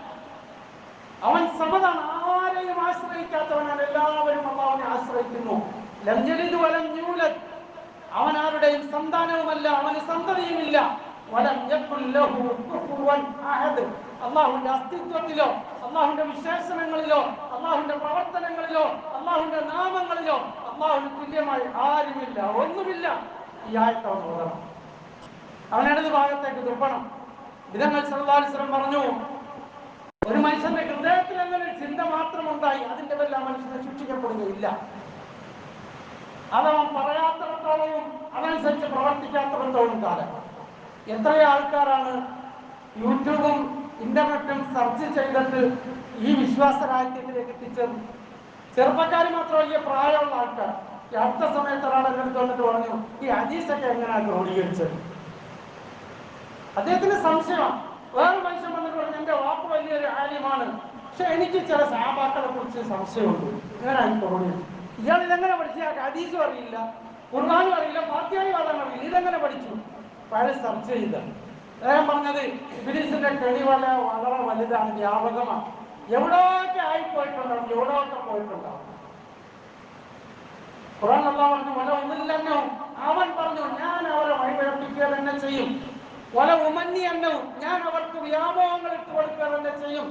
അവൻ സമദാണ്, ആരെയും ആശ്രയിക്കാത്തവനാണ്, എല്ലാവരും അല്ലാഹുവിനെ ആശ്രയിക്കുന്നു. ലം യലിദ് വലം യൂലദ്, അവൻ ആരുടെയും സന്താനവുമല്ല, അവന് സന്തതിയുമില്ല. വലം യകുൽ ലഹു കുഫുവൻ അഹദ്, അല്ലാഹുവിന്റെ അസ്തിത്വത്തിലോ അല്ലാഹുവിന്റെ വിശേഷണങ്ങളിലോ അല്ലാഹുവിന്റെ പ്രവർത്തനങ്ങളിലോ അല്ലാഹുവിന്റെ നാമങ്ങളിലോ അല്ലാഹുവിന് തുല്യമായി ആരുമില്ല, ഒന്നുമില്ല. ഈ ആയത്ത് അവൻ ഓതണം. അവനിടത് ഭാഗത്തേക്ക് തുപ്പണം. നബിതങ്ങൾ സല്ലല്ലാഹു അലൈഹി വസല്ലം പറഞ്ഞു, ഒരു മനുഷ്യന്റെ ഹൃദയത്തിൽ അങ്ങനെ ഒരു ചിന്ത മാത്രം ഉണ്ടായി, അതിന്റെ പേരിൽ ആ മനുഷ്യനെ ശിക്ഷിക്കപ്പെടുകയില്ല. അതവൻ പറയാത്തടത്തോളവും അതനുസരിച്ച് പ്രവർത്തിക്കാത്തടത്തോളം കാലം. എത്രയോ ആൾക്കാരാണ് യൂട്യൂബും ഇന്റർനെറ്റും സെർച്ച് ചെയ്തിട്ട് ഈ വിശ്വാസരാഹിത്യത്തിലേക്ക് എത്തിച്ചേർന്നു. ചെറുപ്പക്കാർ മാത്രം, വലിയ പ്രായമുള്ള ആൾക്കാർ. ഈ അടുത്ത സമയത്ത് ഒരാൾ എൻ്റെ അടുത്ത് വന്നിട്ട് പറഞ്ഞു, ഈ ഹദീസൊക്കെ എങ്ങനെയാണ് ക്രോഡീകരിച്ചത്? അദ്ദേഹത്തിന് സംശയമാണ്. വേറെ മനുഷ്യൻ വന്നിട്ട് പറഞ്ഞു, എൻ്റെ വാക്ക് വലിയൊരു ആലിമാണ്, പക്ഷെ എനിക്ക് ചില സഹാബാക്കളെ കുറിച്ച് സംശയമുണ്ട്, ഇങ്ങനെയായി ക്രോഡീകരിച്ചു. ഇയാൾ ഇതെങ്ങനെ പഠിച്ചു? ഹദീസും അറിയില്ല, ഖുർആനും അറിയില്ല, ഫാത്തിഹയും അറിയില്ല, ഇതെങ്ങനെ പഠിച്ചു? പഴയ സെർച്ച് ചെയ്ത അദ്ദേഹം പറഞ്ഞത്, ഇബ്ലീസിന്റെ കെണി വളരെ വലുതാണ്, വ്യാപകമാണ്. എവിടെയൊക്കെ ആയിപ്പോയിട്ടുണ്ടാവും, എവിടെയൊക്കെ പോയിട്ടുണ്ടാവും. ഖുർആൻ അല്ലാഹു പറഞ്ഞു വല ഉമില്ലന്നഹും, അവൻ പറഞ്ഞു ഞാൻ അവരെ വഴിപിഴപ്പിക്കുക തന്നെ ചെയ്യും. വല ഉമന്നിയന്നഹും, ഞാൻ അവർക്ക് വ്യാമോഹങ്ങൾ ഇട്ട് കൊടുക്കുക തന്നെ ചെയ്യും.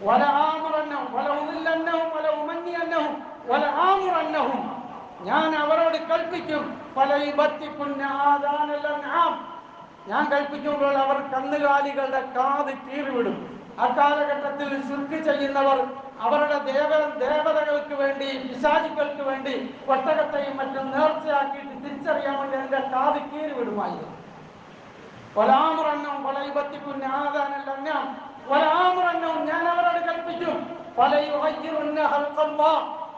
വല ആമുറന്നഹും വല ഉമില്ലന്നഹും വല ഉമന്നിയന്നഹും വല ആമുറന്നഹും, ഞാൻ അവരോട് കൽപ്പിക്കും. പല യുബത്തികുന്ന ആദാനൽ അൻആം, ഞാൻ കൽപ്പിക്കുമ്പോൾ അവർ കന്നുകാലികളുടെ കാത് കീറിവിടും. അക്കാലഘട്ടത്തിൽ ശുർക്ക് ചെയ്യുന്നവർ അവരുടെ ദേവതകൾക്ക് വേണ്ടി, പിശാചുക്കൾക്ക് വേണ്ടി ഒട്ടകത്തെയും മറ്റും നേർച്ചയാക്കിയിട്ട് തിരിച്ചറിയാൻ വേണ്ടി എന്റെ കാത് കീറിവിടുമായിരുന്നു. ഒലാമുറന്നും കൊലയുബത്തിക്കുന്ന ആദാനല്ല, ഒലാമുറന്നും ഞാൻ അവരോട് കൽപ്പിക്കും.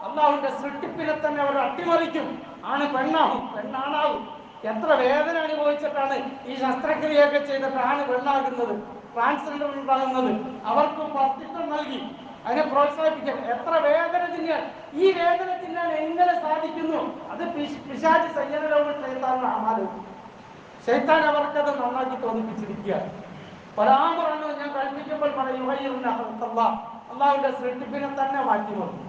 അള്ളാഹുവിന്റെ സൃഷ്ടിപ്പിനെ തന്നെ അവർ അട്ടിമറിക്കും. ആണ് പെണ്ണാവും, പെണ്ണാണാവും. എത്ര വേദന അനുഭവിച്ചിട്ടാണ് ഈ ശസ്ത്രക്രിയയൊക്കെ ചെയ്തിട്ട് ആണ് പെണ്ണാകുന്നത്, ട്രാൻസ്ജെൻഡർ ഉണ്ടാകുന്നത്. അവർക്കും അസ്തിത്വം നൽകി അതിനെ പ്രോത്സാഹിപ്പിക്കാൻ. എത്ര വേദന തിന്നാൻ, ഈ വേദന തിന്നാൻ എങ്ങനെ സാധിക്കുന്നു? അത് പിശാച് സയ്യദലോക ശൈത്താനുള്ള അമാലും. ശൈത്താൻ അവർക്കത് നന്നാക്കി തോന്നിപ്പിച്ചിരിക്കുകയാണ്. പരാമറാണ് ഞാൻ കൽപ്പിക്കുമ്പോൾ അള്ളാഹുവിന്റെ സൃഷ്ടിപ്പിനെ തന്നെ മാറ്റിമറിക്കും.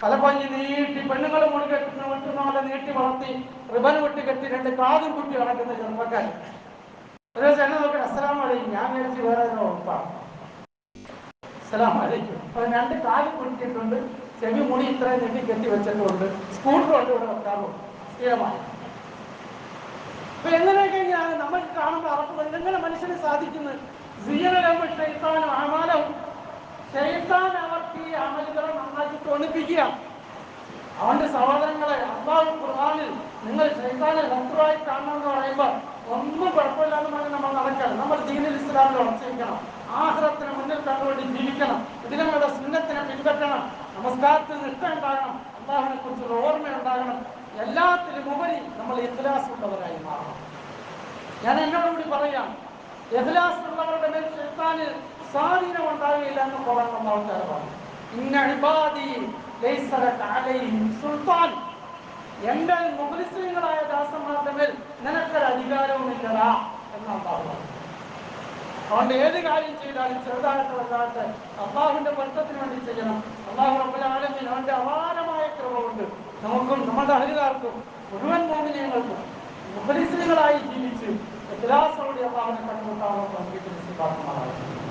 തലപ്പഞ്ഞ് നീട്ടി പെണ്ണുങ്ങൾ മുടി വെട്ടുന്ന പോലെ നീട്ടി വളർത്തി റിബൻ വെട്ടി കെട്ടി 2 കാതും കുട്ടി നടക്കുന്ന ചെറുപ്പക്കാർ. ഒരു ദിവസം എന്നെ നോക്കി അസ്സലാമു അലൈക്കും, ഞാൻ വിചാരിച്ച് വേറെ ഉറപ്പാണ്. അസ്സലാമു അലൈക്കും. 2 കാതും കുട്ടിയിട്ടുണ്ട്, ചെവി മുടി ഇത്രയും നീട്ടി കെട്ടി വെച്ചിട്ടുണ്ട്, സ്കൂട്ടർ കൊണ്ട് ഇവിടെ വെക്കാറുണ്ട് സ്ഥിരമായി. അപ്പൊ എങ്ങനെയൊക്കെയാണ് നമ്മൾ കാണുമ്പോൾ അറപ്പ് എങ്ങനെ മനുഷ്യന് സാധിക്കുന്നത്? ശൈത്താൻ അവർക്ക് ഈ അമലുകളെ നന്നാക്കി തോന്നിപ്പിക്കുക. അവന്റെ സഹോദരങ്ങളെ, അല്ലാഹു ഖുർആനിൽ നിങ്ങൾ ശൈത്താനെ ശത്രുവായി കാണണമെന്ന് പറയുമ്പോൾ ഒന്നും കുഴപ്പമില്ലാന്ന് പറഞ്ഞ് നമ്മൾ നടക്കണം. നമ്മൾ ദീനുൽ ഇസ്ലാമിൽ ഉറച്ചിരിക്കണം. ആഖിറത്തിനെ മുന്നിൽ കണ്ടുകൊണ്ട് ജീവിക്കണം. ഇതിനുള്ള സുന്നത്തിനെ പിൻപറ്റണം. നമസ്കാരത്തിൽ നിഷ്ഠ ഉണ്ടാകണം. അല്ലാഹുവിനെ കുറിച്ചുള്ള ഓർമ്മയുണ്ടാകണം. എല്ലാത്തിനും ഉപരി നമ്മൾ ഇഖ്ലാസ് ഉള്ളവരായി മാറണം. ഞാൻ എന്നോട് കൂടി പറയാം, ഇഖ്ലാസ് ഉള്ളവരുടെ മേൽ ശൈത്താന് സ്വാധീനം ഉണ്ടാകുകയില്ല എന്ന് ഖുർആൻ അല്ലാഹു പറഞ്ഞു. ഇന്ന ഇബാദി ലൈസ ലക അലൈഹിം സുൽത്താൻ, എന്റെ മുഖ്ലിസീങ്ങളായ ദാസന്മാരുടെ മേൽ നിനക്കൊരു അധികാരവുമില്ലടാ എന്ന് അല്ലാഹു പറഞ്ഞു. അതുകൊണ്ട് ഏത് കാര്യം ചെയ്താലും ചെറുതായിട്ട് വലുതായിട്ട് അല്ലാഹുവിന്റെ പൊരുത്തത്തിന് വേണ്ടി ചെയ്യണം. അല്ലാഹു റബ്ബുൽ ആലമീൻ അവന്റെ അപാരമായ കൃപ കൊണ്ട് നമുക്കും നമ്മുടെ അഹലുകാർക്കും മുഴുവൻ മോമിനീയങ്ങൾക്കും മുഖ്ലിസീങ്ങളായി ജീവിച്ച് ഇഖ്ലാസോടെ അല്ലാഹുവിനെ കണ്ടുമുട്ടാനുള്ള തൗഫീഖ് നസീബാക്കുമാറാകട്ടെ.